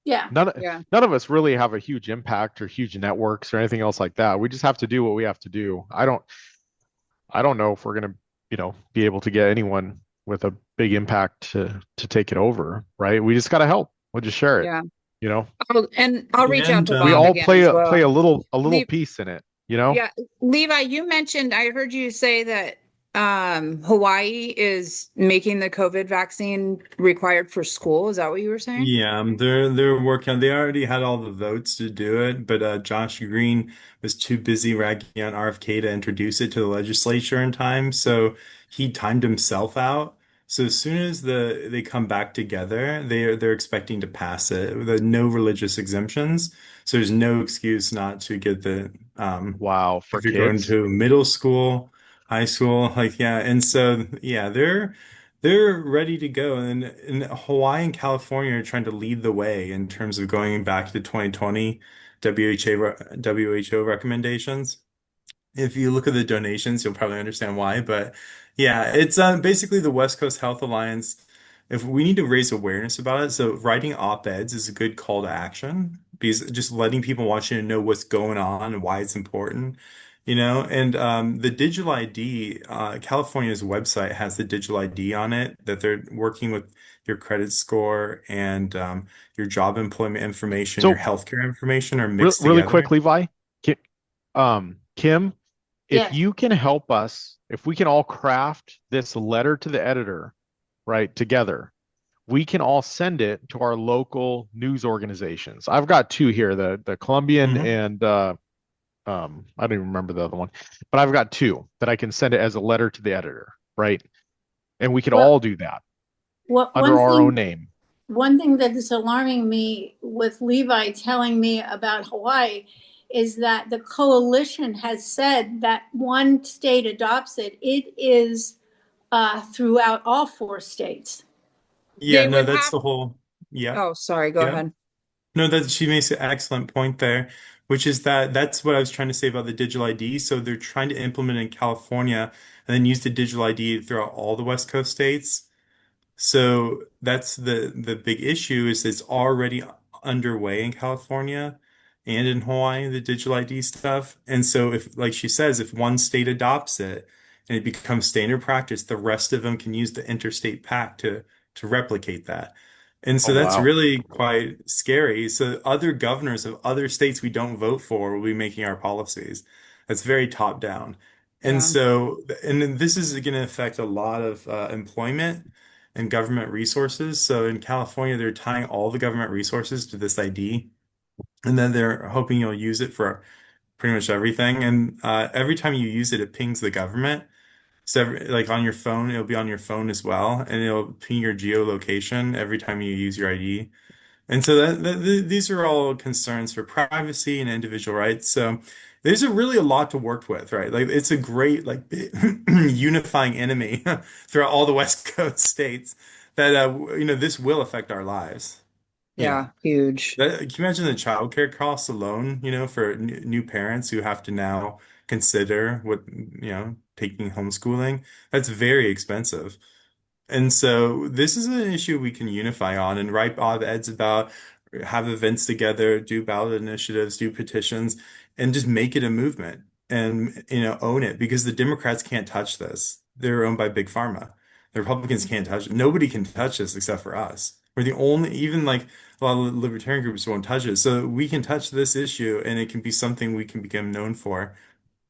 Yeah. None of us really have a huge impact or huge networks or anything else like that. We just have to do what we have to do. I don't know if we're gonna, be able to get anyone with a big impact to take it over, right? We just gotta help. We'll just share it. Yeah. And I'll reach out to Bob we all again play as well. play a little piece in it. Yeah, Levi, you mentioned, I heard you say that Hawaii is making the COVID vaccine required for school. Is that what you were saying? Yeah, they're working. They already had all the votes to do it, but Josh Green was too busy ragging on RFK to introduce it to the legislature in time, so he timed himself out. So as soon as they come back together, they're expecting to pass it with no religious exemptions. So there's no excuse not to get the Wow, for if you're going kids. to middle school, high school, like yeah, and so yeah, they're ready to go. And Hawaii and California are trying to lead the way in terms of going back to 2020 WHO recommendations. If you look at the donations, you'll probably understand why. But yeah, it's basically the West Coast Health Alliance. If we need to raise awareness about it, so writing op-eds is a good call to action because just letting people watching it know what's going on and why it's important, you know. And the digital ID, California's website has the digital ID on it that they're working with your credit score and your job employment information, your So healthcare information are mixed really quick, together. Levi, Kim, if Yes. you can help us, if we can all craft this letter to the editor, right, together, we can all send it to our local news organizations. I've got two here, the Colombian Mhm. and I don't even remember the other one, but I've got two that I can send it as a letter to the editor, right? And we could Well, all do that what under our own name. one thing that is alarming me with Levi telling me about Hawaii is that the coalition has said that one state adopts it. It is throughout all four states. Yeah, They no, would that's have, the whole. Yeah, oh, sorry, go yeah. ahead. No, that she makes an excellent point there, which is that that's what I was trying to say about the digital ID. So they're trying to implement it in California and then use the digital ID throughout all the West Coast states. So that's the big issue is it's already underway in California and in Hawaii, the digital ID stuff. And so if, like she says, if one state adopts it and it becomes standard practice, the rest of them can use the interstate pact to replicate that. And Oh, so that's wow. really quite scary. So other governors of other states we don't vote for will be making our policies. That's very top down. And Yeah, so, and then this is going to affect a lot of employment and government resources. So in California, they're tying all the government resources to this ID, and then they're hoping you'll use it for pretty much everything. And every time you use it, it pings the government. So like on your phone, it'll be on your phone as well, and it'll ping your geolocation every time you use your ID. And so these are all concerns for privacy and individual rights. So there's really a lot to work with, right? Like it's a great like unifying enemy throughout all the West Coast states that this will affect our lives. You know, yeah, huge. can you imagine the childcare costs alone, for new parents who have to now consider taking homeschooling? That's very expensive. And so this is an issue we can unify on and write op-eds about, have events together, do ballot initiatives, do petitions, and just make it a movement and own it because the Democrats can't touch this. They're owned by Big Pharma. The Republicans can't touch it. Nobody can touch this except for us. We're the only, even like a lot of libertarian groups won't touch it. So we can touch this issue and it can be something we can become known for,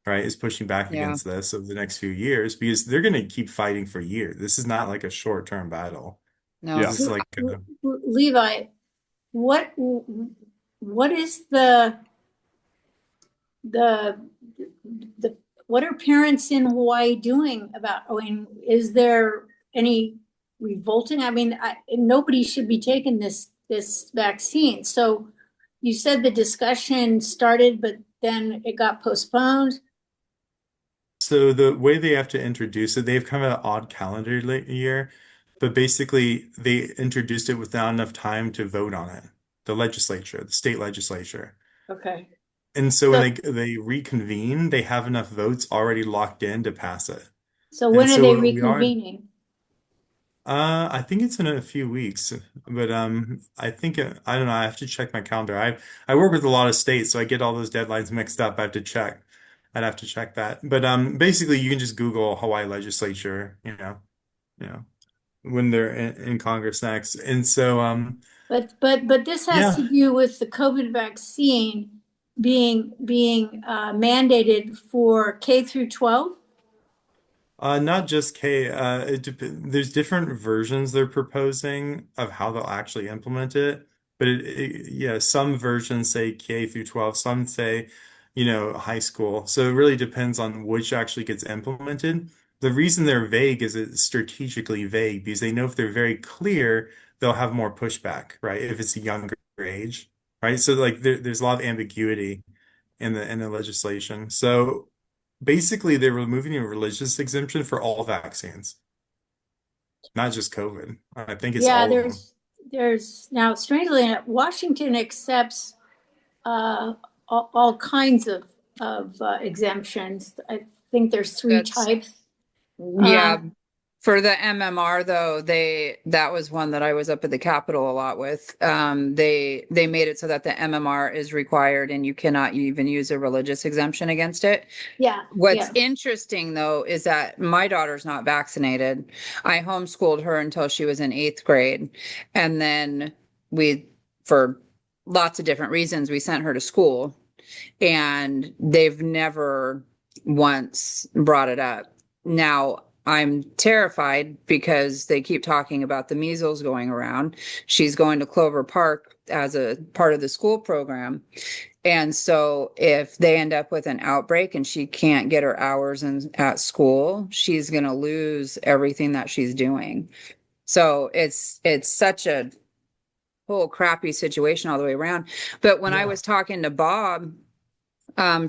right, is pushing back Yeah, against this over the next few years because they're going to keep fighting for years. This is not like a short-term battle. This Yeah. no. is like, Levi, what is the the what are parents in Hawaii doing about? I mean, is there any revolting? I mean, nobody should be taking this vaccine. So you said the discussion started, but then it got postponed. so the way they have to introduce it, they have kind of an odd calendar year, but basically they introduced it without enough time to vote on it. The legislature, the state legislature. Okay. And so when So they reconvene, they have enough votes already locked in to pass it. so And when are they so we are. reconvening? I think it's in a few weeks, but I think I don't know. I have to check my calendar. I work with a lot of states, so I get all those deadlines mixed up. I have to check. I'd have to check that. But basically, you can just Google Hawaii legislature, you know, when they're in Congress next. And so But this has to yeah. do with the COVID vaccine being mandated for K through 12. Not just K. There's different versions they're proposing of how they'll actually implement it. But yeah, some versions say K through 12, some say, high school. So it really depends on which actually gets implemented. The reason they're vague is it's strategically vague because they know if they're very clear, they'll have more pushback, right? If it's a younger age, right? So like there's a lot of ambiguity in the legislation. So basically, they're removing a religious exemption for all vaccines, not just COVID. I think it's Yeah, all of them. there's now strangely enough, Washington accepts uh, all kinds of exemptions. I think there's three That's types. yeah. Um, For the MMR though, that was one that I was up at the Capitol a lot with. They made it so that the MMR is required and you cannot even use a religious exemption against it. yeah, What's yeah. interesting though is that my daughter's not vaccinated. I homeschooled her until she was in 8th grade. And then for lots of different reasons, we sent her to school and they've never once brought it up. Now, I'm terrified because they keep talking about the measles going around. She's going to Clover Park as a part of the school program. And so if they end up with an outbreak and she can't get her hours at school, she's going to lose everything that she's doing. So it's such a whole crappy situation all the way around. But when I Yeah. was talking to Bob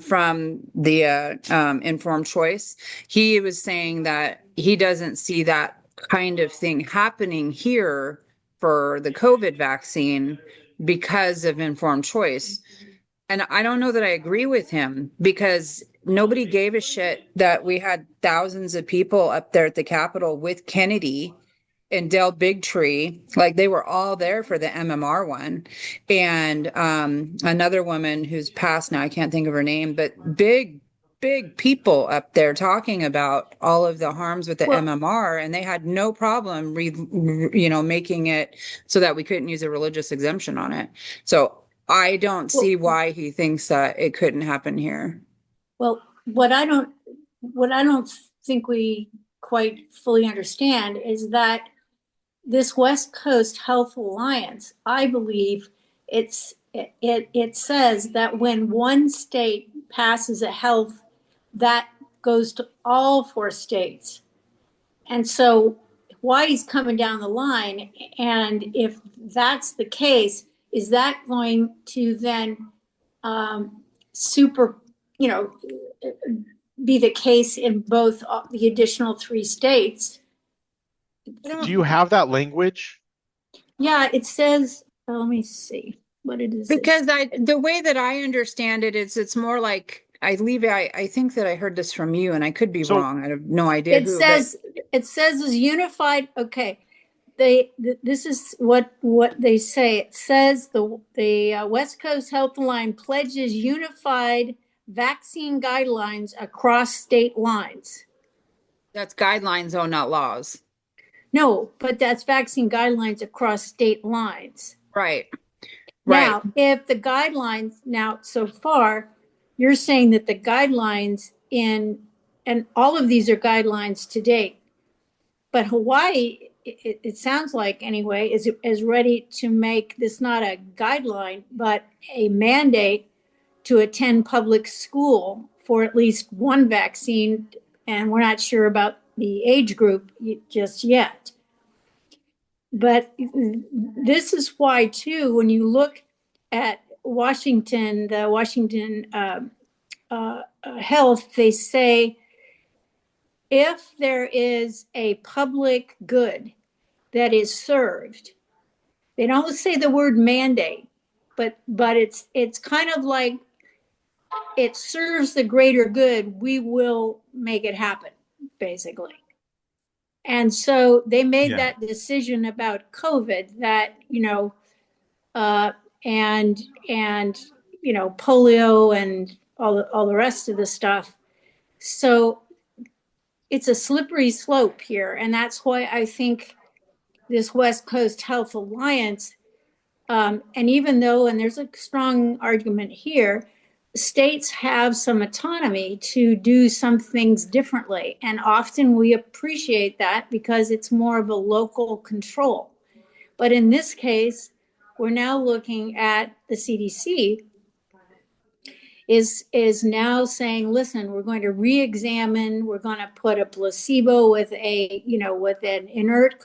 from the Informed Choice, he was saying that he doesn't see that kind of thing happening here for the COVID vaccine because of Informed Choice. And I don't know that I agree with him because nobody gave a shit that we had thousands of people up there at the Capitol with Kennedy and Del Bigtree. Like they were all there for the MMR one. And another woman who's passed now, I can't think of her name, but big people up there talking about all of the harms with the Well, MMR, and they had no problem making it so that we couldn't use a religious exemption on it. So I don't see why he thinks that it couldn't happen here. well, what I don't think we quite fully understand is that this West Coast Health Alliance, I believe it says that when one state passes a health, that goes to all 4 states. And so Hawaii's coming down the line, and if that's the case, is that going to then super, you know, be the case in both the additional 3 states? Do you have that language? Yeah, it says, let me see what it is. Because the way that I understand it is it's more like I think that I heard this from you and I could be So wrong. I have no idea It who, says, it says is unified. Okay. This is what they say. It says the West Coast Health Line pledges unified vaccine guidelines across state lines. that's guidelines, oh, not laws. No, but that's vaccine guidelines across state lines. Right. Now, if the guidelines, now so far, you're saying that the guidelines and all of these are guidelines to date, but Hawaii, it sounds like anyway, is ready to make this not a guideline, but a mandate to attend public school for at least one vaccine. And we're not sure about the age group just yet. But this is why, too, when you look at Washington, the Washington Health, they say if there is a public good that is served, they don't say the word mandate, but it's kind of like it serves the greater good, we will make it happen, basically. And so they made that decision about COVID that, and polio and all the rest of the stuff. So it's a slippery slope here. And that's why I think this West Coast Health Alliance, and even though, and there's a strong argument here, states have some autonomy to do some things differently. And often we appreciate that because it's more of a local control. But in this case, we're now looking at the CDC is now saying, listen, we're going to re-examine, we're going to put a placebo with with an inert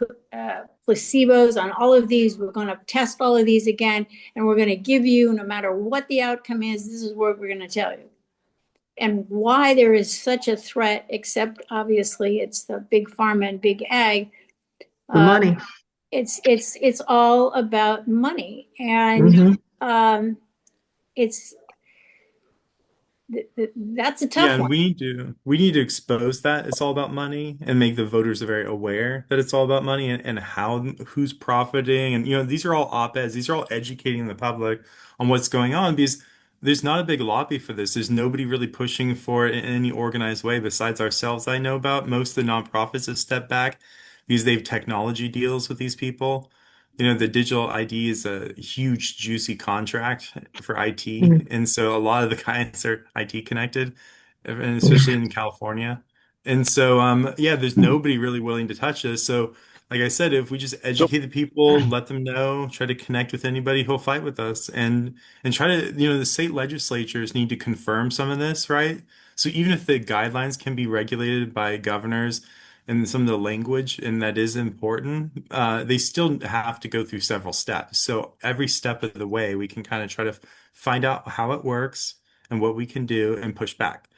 placebos on all of these. We're going to test all of these again, and we're going to give you, no matter what the outcome is, this is what we're going to tell you. And why there is such a threat, except obviously it's the big pharma and big ag. The money. It's all about money, and it's that's a tough Yeah, and one. we need to expose that it's all about money and make the voters very aware that it's all about money and how who's profiting. And these are all op-eds. These are all educating the public on what's going on because there's not a big lobby for this. There's nobody really pushing for it in any organized way besides ourselves. I know about most of the nonprofits have stepped back because they have technology deals with these people. The digital ID is a huge, juicy contract for IT. And so a lot of the guys are IT connected, and especially in California. And so, yeah, there's nobody really willing to touch this. So, like I said, if we just educate the people, let them know, try to connect with anybody who'll fight with us and try to, the state legislatures need to confirm some of this, right? So even if the guidelines can be regulated by governors, and some of the language, and that is important, they still have to go through several steps. So every step of the way, we can kind of try to find out how it works and what we can do and push back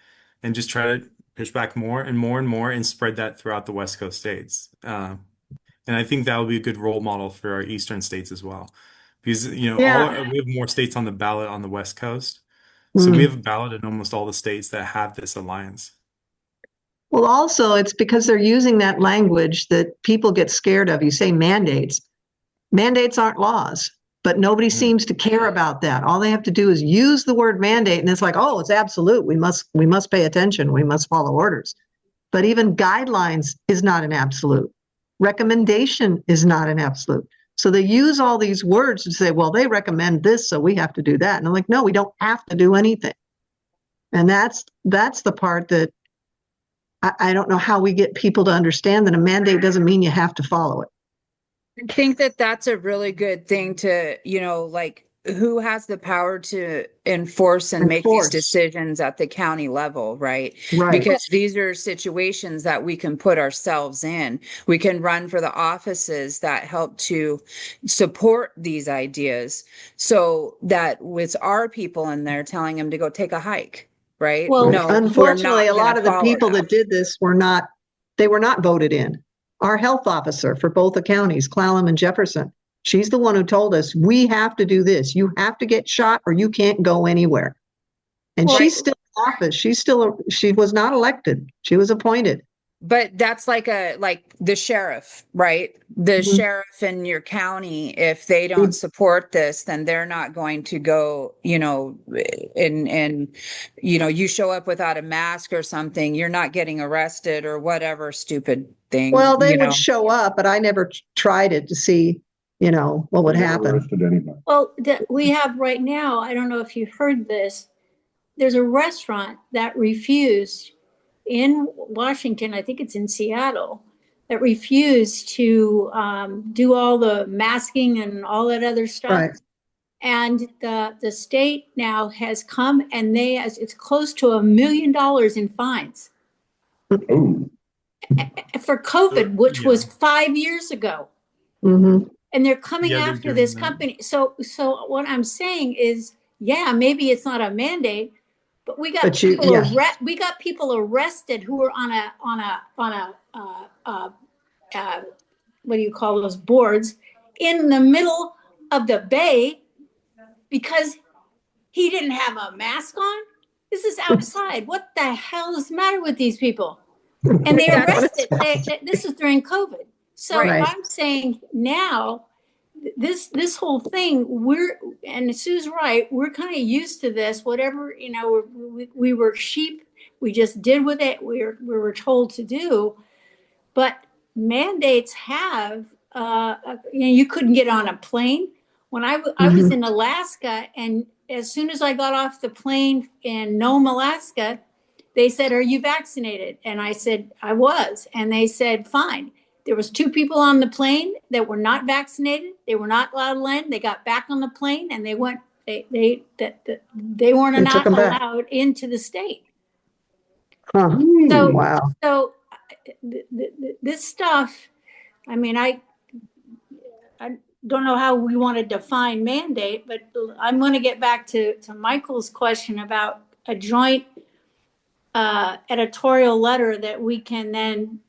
and just try to push back more and more and more and spread that throughout the West Coast states. And I think that will be a good role model for our Eastern states as well. Because, Yeah. we have more states on the ballot on the West Coast. So we have a ballot in almost all the states that have this alliance. Well, also, it's because they're using that language that people get scared of. You say mandates. Mandates aren't laws, but nobody seems to care about that. All they have to do is use the word mandate, and it's like, oh, it's absolute. We must pay attention. We must follow orders. But even guidelines is not an absolute. Recommendation is not an absolute. So they use all these words to say, well, they recommend this, so we have to do that. And I'm like, no, we don't have to do anything. And that's the part that I don't know how we get people to understand that a mandate doesn't mean you have to follow it. I think that that's a really good thing to, like, who has the power to enforce and make these decisions at the county level, right? Right. Because these are situations that we can put ourselves in. We can run for the offices that help to support these ideas so that with our people in there telling them to go take a hike, right? Well, No, unfortunately, a lot of the people that that did this were not voted in. Our health officer for both the counties, Clallam and Jefferson, she's the one who told us, we have to do this. You have to get shot or you can't go anywhere. And she's still in office. She was not elected. She was appointed. But that's like the sheriff, right? The sheriff in your county, if they don't support this, then they're not going to go, and you show up without a mask or something, you're not getting arrested or whatever stupid thing. Well, they would show up, but I never tried it to see, what would happen. Well, we have right now, I don't know if you heard this, there's a restaurant that refused in Washington, I think it's in Seattle, that refused to do all the masking and all that other stuff. Right. And the state now has come and it's close to $1 million in fines. Oh. For COVID, which was 5 years ago. Mm-hmm. And they're coming after this company. So what I'm saying is, yeah, maybe it's not a mandate, but we got people arrested who were on a what do you call those boards in the middle of the bay because he didn't have a mask on. This is outside. What the hell is the matter with these people? And they arrested. This is during COVID. So I'm saying now, this whole thing, and Sue's right, we're kind of used to this. Whatever, we were sheep. We just did with it. We were told to do. But mandates have, you couldn't get on a plane. When I was in Alaska and as soon as I got off the plane in Nome, Alaska, they said, "Are you vaccinated?" And I said, "I was." And they said, "Fine." There was 2 people on the plane that were not vaccinated. They were not allowed to land. They got back on the plane and they went. They weren't They took not them back. allowed into the state. Huh. So Wow. so this stuff. I mean, I don't know how we want to define mandate, but I'm going to get back to Michael's question about a joint editorial letter that we can then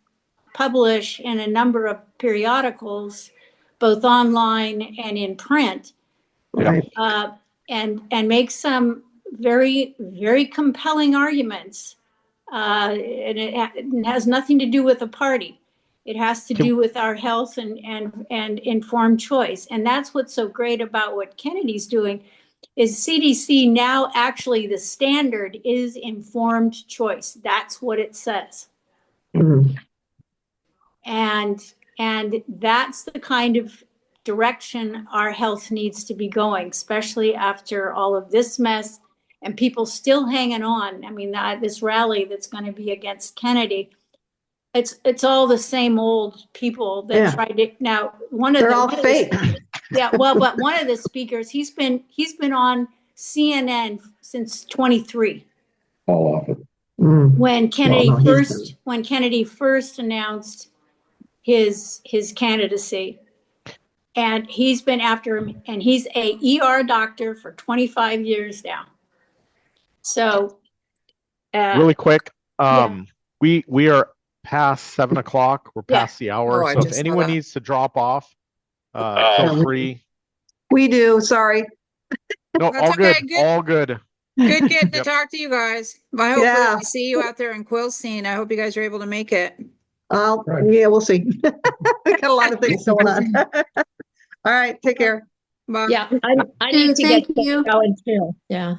publish in a number of periodicals, both online and in print, Right. and make some very, very compelling arguments. And it has nothing to do with the party. It has to do with our health and informed choice. And that's what's so great about what Kennedy's doing is CDC now actually the standard is informed choice. That's what it says. Mhm. And that's the kind of direction our health needs to be going, especially after all of this mess and people still hanging on. I mean, this rally that's going to be against Kennedy, it's all the same old people that Yeah. tried to. Now, They're all fake. Yeah, well, but one of the speakers, he's been on CNN since 23. All off it. Mm. When Well, no, he's- when Kennedy first announced his candidacy, and he's been after him, and he's a ER doctor for 25 years now. So Really quick, yeah. we are past 7 o'clock. We're Yeah. past the hour. Oh, I So if just saw anyone that. needs to drop off, Yeah, feel free. we do. Sorry. No, That's all good. okay, good. All good. Good getting to Yep. talk to you guys. I hope Yeah. we see you out there in Quilcene. I hope you guys are able to make it. Right. Yeah, we'll see. We got a lot of things going on. All right. Take care. Bye. Yeah, I need to get Thank you. going too. Yeah.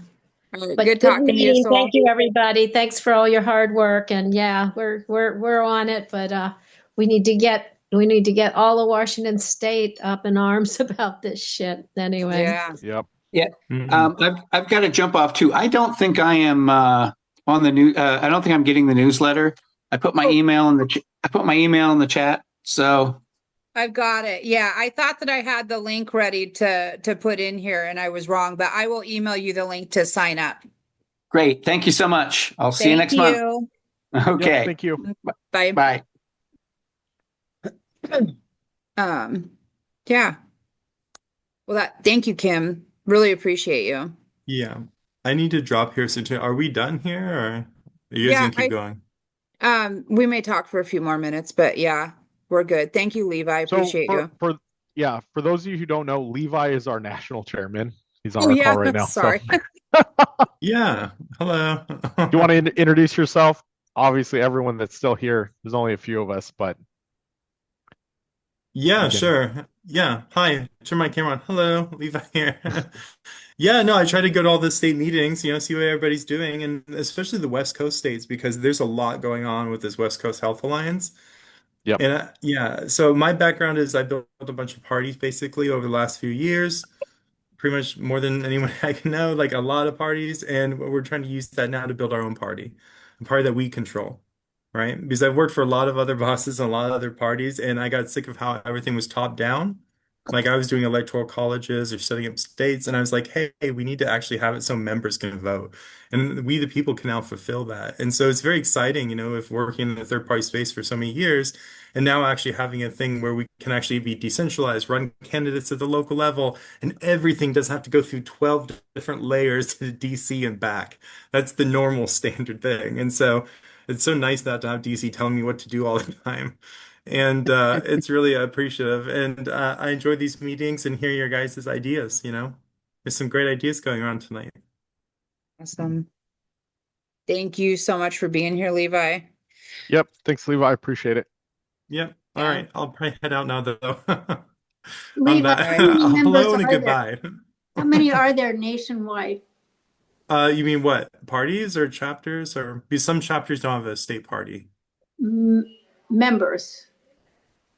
All right, But good talking to you, meeting. Sol. Thank you, everybody. Thanks for all your hard work. And yeah, we're on it, but we need to get all of Washington State up in arms about this shit anyway. Yeah. Yep. I've got to jump off too. I don't think I am on the new. I don't think I'm getting the newsletter. I put my email in the chat. So I've got it. Yeah, I thought that I had the link ready to put in here and I was wrong, but I will email you the link to sign up. great. Thank you so much. I'll see you next month. Yep, Okay. thank you. Bye. Bye. Yeah. Well, thank you, Kim. Really appreciate you. Yeah. I need to drop here soon too. Are we done here or are you guys Yeah, gonna keep going? We may talk for a few more minutes, but yeah, we're good. Thank you, Levi. I So appreciate you. for those of you who don't know, Levi is our national chairman. He's on Oh, our yeah, call right now. sorry. So Yeah. Hello. do you want to introduce yourself? Obviously, everyone that's still here, there's only a few of us, but Yeah, you can- sure. Yeah. Hi. Turn my camera on. Hello, Levi here. Yeah, no, I try to go to all the state meetings, see what everybody's doing, and especially the West Coast states because there's a lot going on with this West Coast Health Alliance. Yep. And yeah, so my background is I built a bunch of parties basically over the last few years, pretty much more than anyone I can know, like a lot of parties, and we're trying to use that now to build our own party, a party that we control, right? Because I've worked for a lot of other bosses and a lot of other parties, and I got sick of how everything was top down. Like I was doing electoral colleges or setting up states, and I was like, hey, we need to actually have it so members can vote. And we, the people, can now fulfill that. And so it's very exciting, if working in the third party space for so many years, and now actually having a thing where we can actually be decentralized, run candidates at the local level, and everything doesn't have to go through 12 different layers to DC and back. That's the normal standard thing. And so it's so nice not to have DC telling me what to do all the time. And it's really appreciative. And I enjoy these meetings and hear your guys' ideas, There's some great ideas going on tonight. Awesome. Thank you so much for being here, Levi. Yep. Thanks, Levi. I appreciate it. Yep. All Yeah. right. I'll probably head out now, though. On Levi, that, how many members hello and a are there? goodbye. How many are there nationwide? You mean what? Parties or chapters? Or because some chapters don't have a state party. Members.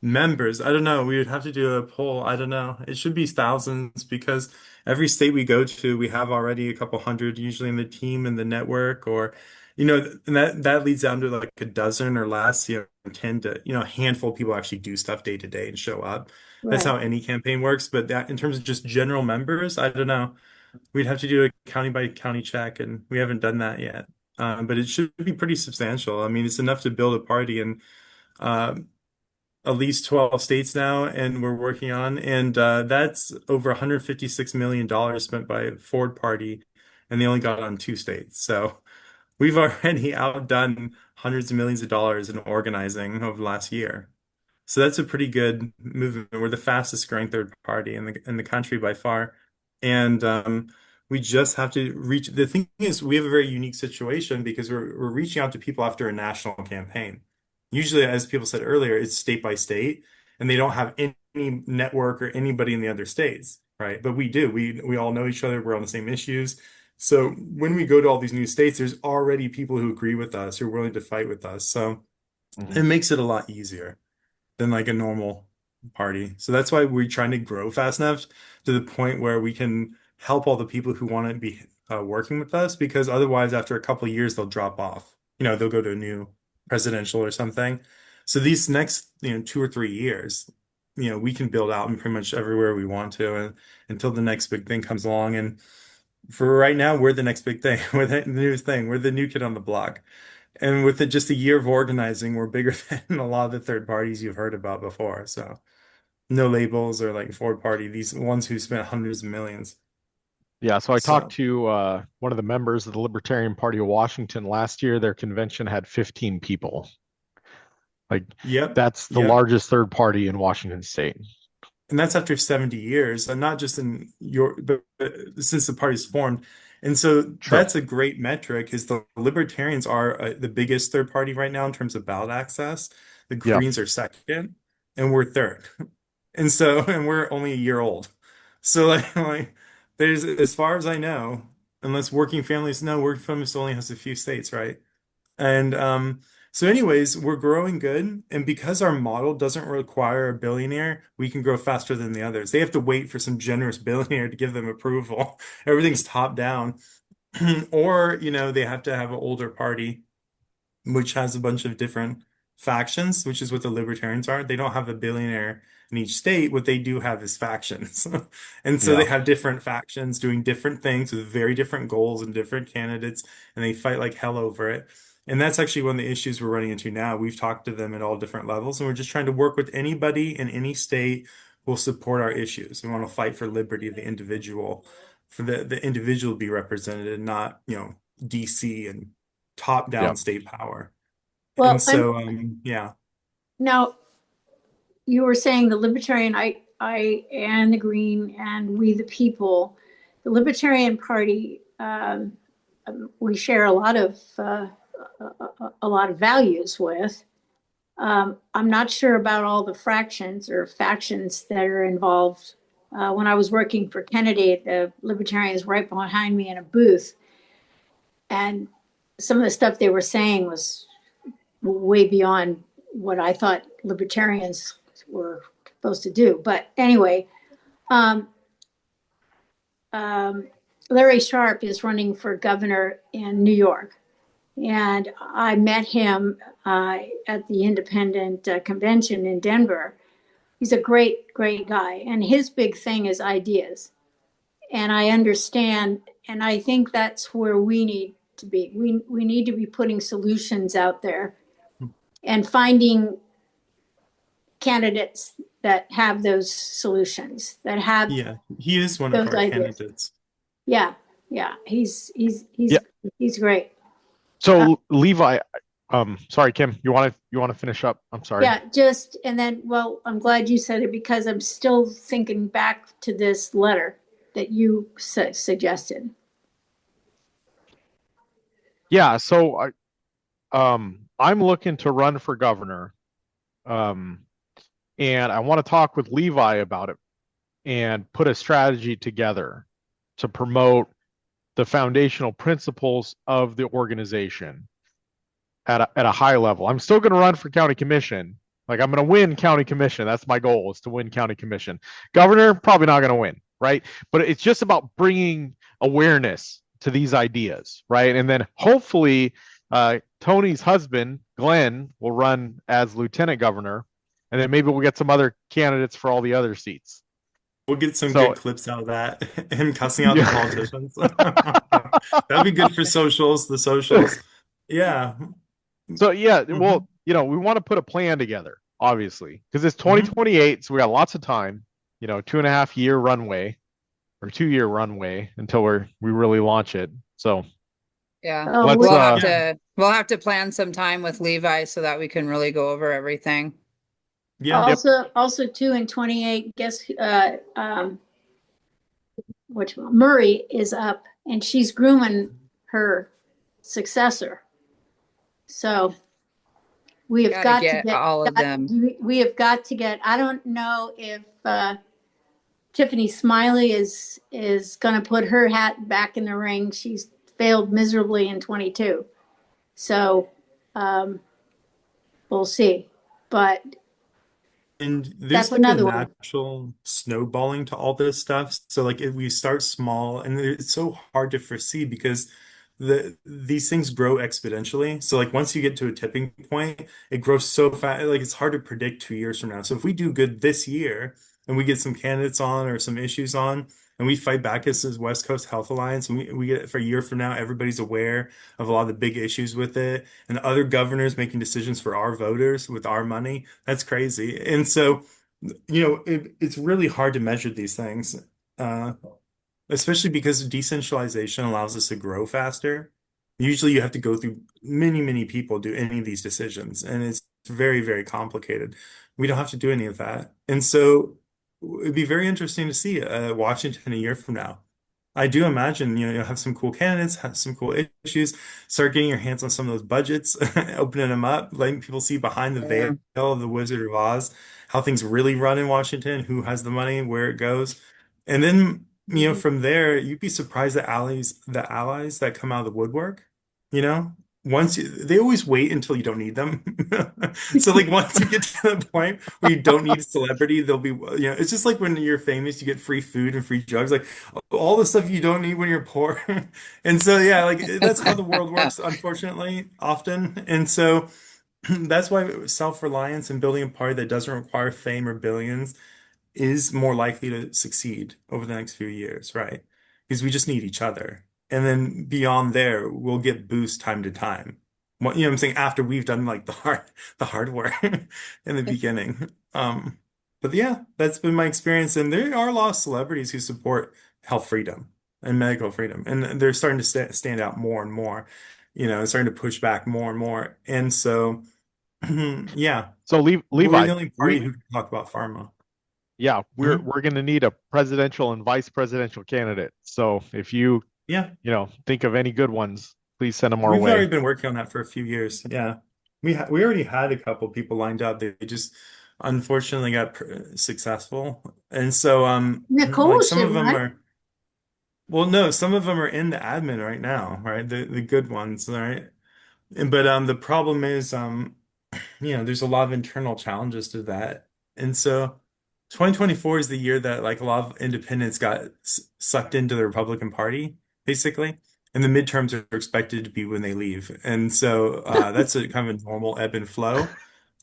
Members, I don't know. We would have to do a poll. I don't know. It should be thousands because every state we go to, we have already a couple hundred, usually in the team and the network, or, and that leads down to like a dozen or less, 10 to, a handful of people actually do stuff day to day and show up. That's Right. how any campaign works. But that in terms of just general members, I don't know. We'd have to do a county by county check, and we haven't done that yet. But it should be pretty substantial. I mean, it's enough to build a party, and uh, at least 12 states now, and we're working on, and that's over $156 million spent by Ford Party, and they only got on 2 states. So we've already outdone hundreds of millions of dollars in organizing over the last year. So that's a pretty good movement. We're the fastest growing third party in the country by far. And we just have to reach. The thing is, we have a very unique situation because we're reaching out to people after a national campaign. Usually, as people said earlier, it's state by state, and they don't have any network or anybody in the other states, right? But we do. We all know each other. We're on the same issues. So when we go to all these new states, there's already people who agree with us, who are willing to fight with us. So it makes it a lot easier than like a normal party. So that's why we're trying to grow fast enough to the point where we can help all the people who want to be working with us, because otherwise, after a couple of years, they'll drop off. They'll go to a new presidential or something. So these next, 2 or 3 years, we can build out in pretty much everywhere we want to, and until the next big thing comes along. And for right now, we're the next big thing. We're the newest thing. We're the new kid on the block. And with just a year of organizing, we're bigger than a lot of the third parties you've heard about before. So no labels or like Ford Party, these ones who spent hundreds of millions. Yeah, so I talked So, to one of the members of the Libertarian Party of Washington last year. Their convention had 15 people. Like, yep, that's the yep. largest third party in Washington State. And that's after 70 years, and not just but since the party's formed. And so True. that's a great metric, is the libertarians are the biggest third party right now in terms of ballot access. The Yeah. Greens are second, and we're third. And we're only a year old. So like there's, as far as I know, unless working families, no, working families only has a few states, right? And so anyways, we're growing good. And because our model doesn't require a billionaire, we can grow faster than the others. They have to wait for some generous billionaire to give them approval. Everything's top down. Or, they have to have an older party which has a bunch of different factions, which is what the libertarians are. They don't have a billionaire in each state. What they do have is factions. And so they Yeah. have different factions doing different things with very different goals and different candidates, and they fight like hell over it. And that's actually one of the issues we're running into now. We've talked to them at all different levels, and we're just trying to work with anybody in any state who will support our issues. We want to fight for liberty of the individual, for the individual to be represented, and not, DC and Yeah. top-down state power. And Well, so, yeah, now you were saying the libertarian, I and the Green and we the people, the Libertarian Party, we share a lot of values with. I'm not sure about all the fractions or factions that are involved. When I was working for Kennedy, the Libertarians right behind me in a booth, and some of the stuff they were saying was way beyond what I thought libertarians were supposed to do. But anyway, um, Larry Sharp is running for governor in New York. And I met him at the independent convention in Denver. He's a great, great guy. And his big thing is ideas. And I understand, and I think that's where we need to be. We need to be putting solutions out there and finding candidates that have those solutions, that have yeah, he is one of those our ideas. candidates. Yeah, yeah, he's Yeah. he's great. So Levi, sorry, Kim, you want to finish up? I'm sorry. Yeah, just and then, well, I'm glad you said it because I'm still thinking back to this letter that you suggested. Yeah. So I'm looking to run for governor, and I want to talk with Levi about it and put a strategy together to promote the foundational principles of the organization at a high level. I'm still going to run for county commission, Like I'm going to win county commission. That's my goal, is to win county commission. Governor, probably not going to win, right? But it's just about bringing awareness to these ideas, right? And then hopefully Tony's husband, Glenn, will run as lieutenant governor. And then maybe we'll get some other candidates for all the other seats. We'll get some So good clips out of that. Him cussing out the yeah. politicians. That'd be good for socials, the socials. Yeah. So yeah, Mhm. well, we want to put a plan together, obviously, because it's Mhm. 2028, so we got lots of time. 2.5 year runway or 2 year runway until we really launch it. So Yeah. Oh, let's We'll have to plan some time with Levi so that we can really go over everything. Yeah. Yep. also too in 28, guess Murray is up and she's grooming her successor. So we have Gotta got to get get all of them. we have got to get, I don't know if Tiffany Smiley is going to put her hat back in the ring. She's failed miserably in 22. So we'll see. But And there's that's like a another one. natural snowballing to all this stuff. So like if we start small, and it's so hard to foresee because these things grow exponentially. So like once you get to a tipping point, it grows so fast. Like it's hard to predict 2 years from now. So if we do good this year and we get some candidates on or some issues on, and we fight back as this West Coast Health Alliance, and we get it for a year from now, everybody's aware of a lot of the big issues with it, and other governors making decisions for our voters with our money. That's crazy. And so, it's really hard to measure these things, uh, especially because decentralization allows us to grow faster. Usually, you have to go through many, many people to do any of these decisions, and it's very, very complicated. We don't have to do any of that. And so, it'd be very interesting to see Washington a year from now. I do imagine, you'll have some cool candidates, have some cool issues, start getting your hands on some of those budgets, opening them up, letting people see behind the Yeah. veil of the Wizard of Oz, how things really run in Washington, who has the money, where it goes. And then, from there, you'd be surprised the allies that come out of the woodwork, you know, they always wait until you don't need them. So like once you get to the point where you don't need a celebrity, they'll be, it's just like when you're famous, you get free food and free drugs. Like all the stuff you don't need when you're poor. And so, yeah, like that's how the world works, unfortunately, often. And so that's why self-reliance and building a party that doesn't require fame or billions is more likely to succeed over the next few years, right? Because we just need each other. And then beyond there, we'll get boost time to time. What I'm saying, after we've done like the hard work in the beginning. But yeah, that's been my experience. And there are a lot of celebrities who support health freedom and medical freedom, and they're starting to stand out more and more, starting to push back more and more. And so, yeah, So we're Levi, the only party who can talk about pharma. yeah, we're Mhm. we're going to need a presidential and vice presidential candidate. So if you Yeah. think of any good ones, please send them our We've already way. been working on that for a few years. Yeah. We already had a couple people lined up. They just unfortunately got successful. And so Nicole like some should of them run. are, well, no, some of them are in the admin right now, right? The good ones, right? But the problem is there's a lot of internal challenges to that. And so 2024 is the year that like a lot of independents got sucked into the Republican Party, basically. And the midterms are expected to be when they leave. And so that's a kind of a normal ebb and flow.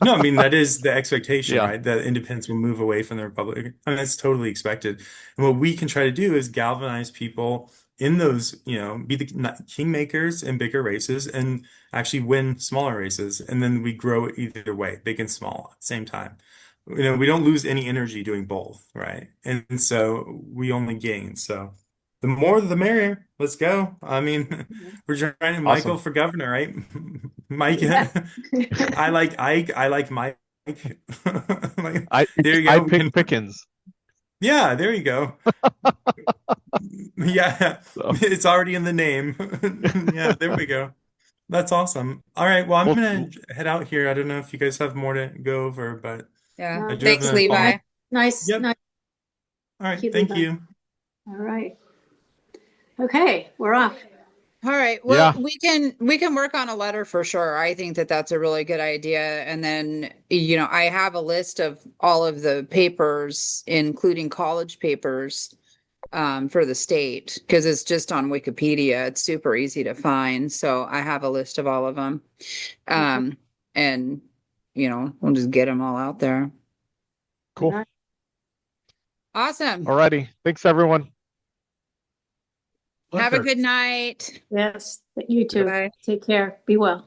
No, I mean, that is the expectation, Yeah. right? That independents will move away from the Republican. I mean, that's totally expected. And what we can try to do is galvanize people in those, be the kingmakers in bigger races and actually win smaller races. And then we grow either way, big and small at the same time. We don't lose any energy doing both, right? And so we only gain. So the more the merrier. Let's go. I mean, we're trying to Michael Awesome. for governor, right? Mike, Yeah. I like Ike. I like Mike. Like, I there you I go. pick Pickens. Yeah, there you go. Yeah, So it's already in the name. Yeah, there we go. That's awesome. All right, well, I'm well, gonna head out here. I don't know if you guys have more to go over, but Yeah. I do have Thanks, another call. Levi. Nice. Yep. All right, Thank you, thank Levi. you. All right. Okay, we're off. All right. Well, Yeah. we can work on a letter for sure. I think that that's a really good idea. And then, I have a list of all of the papers, including college papers, for the state, because it's just on Wikipedia. It's super easy to find. So I have a list of all of them. And, we'll just get them all out there. Cool. Awesome. Alrighty. Thanks, everyone. Have a good night. Yes, you too. Bye. Take care. Be well.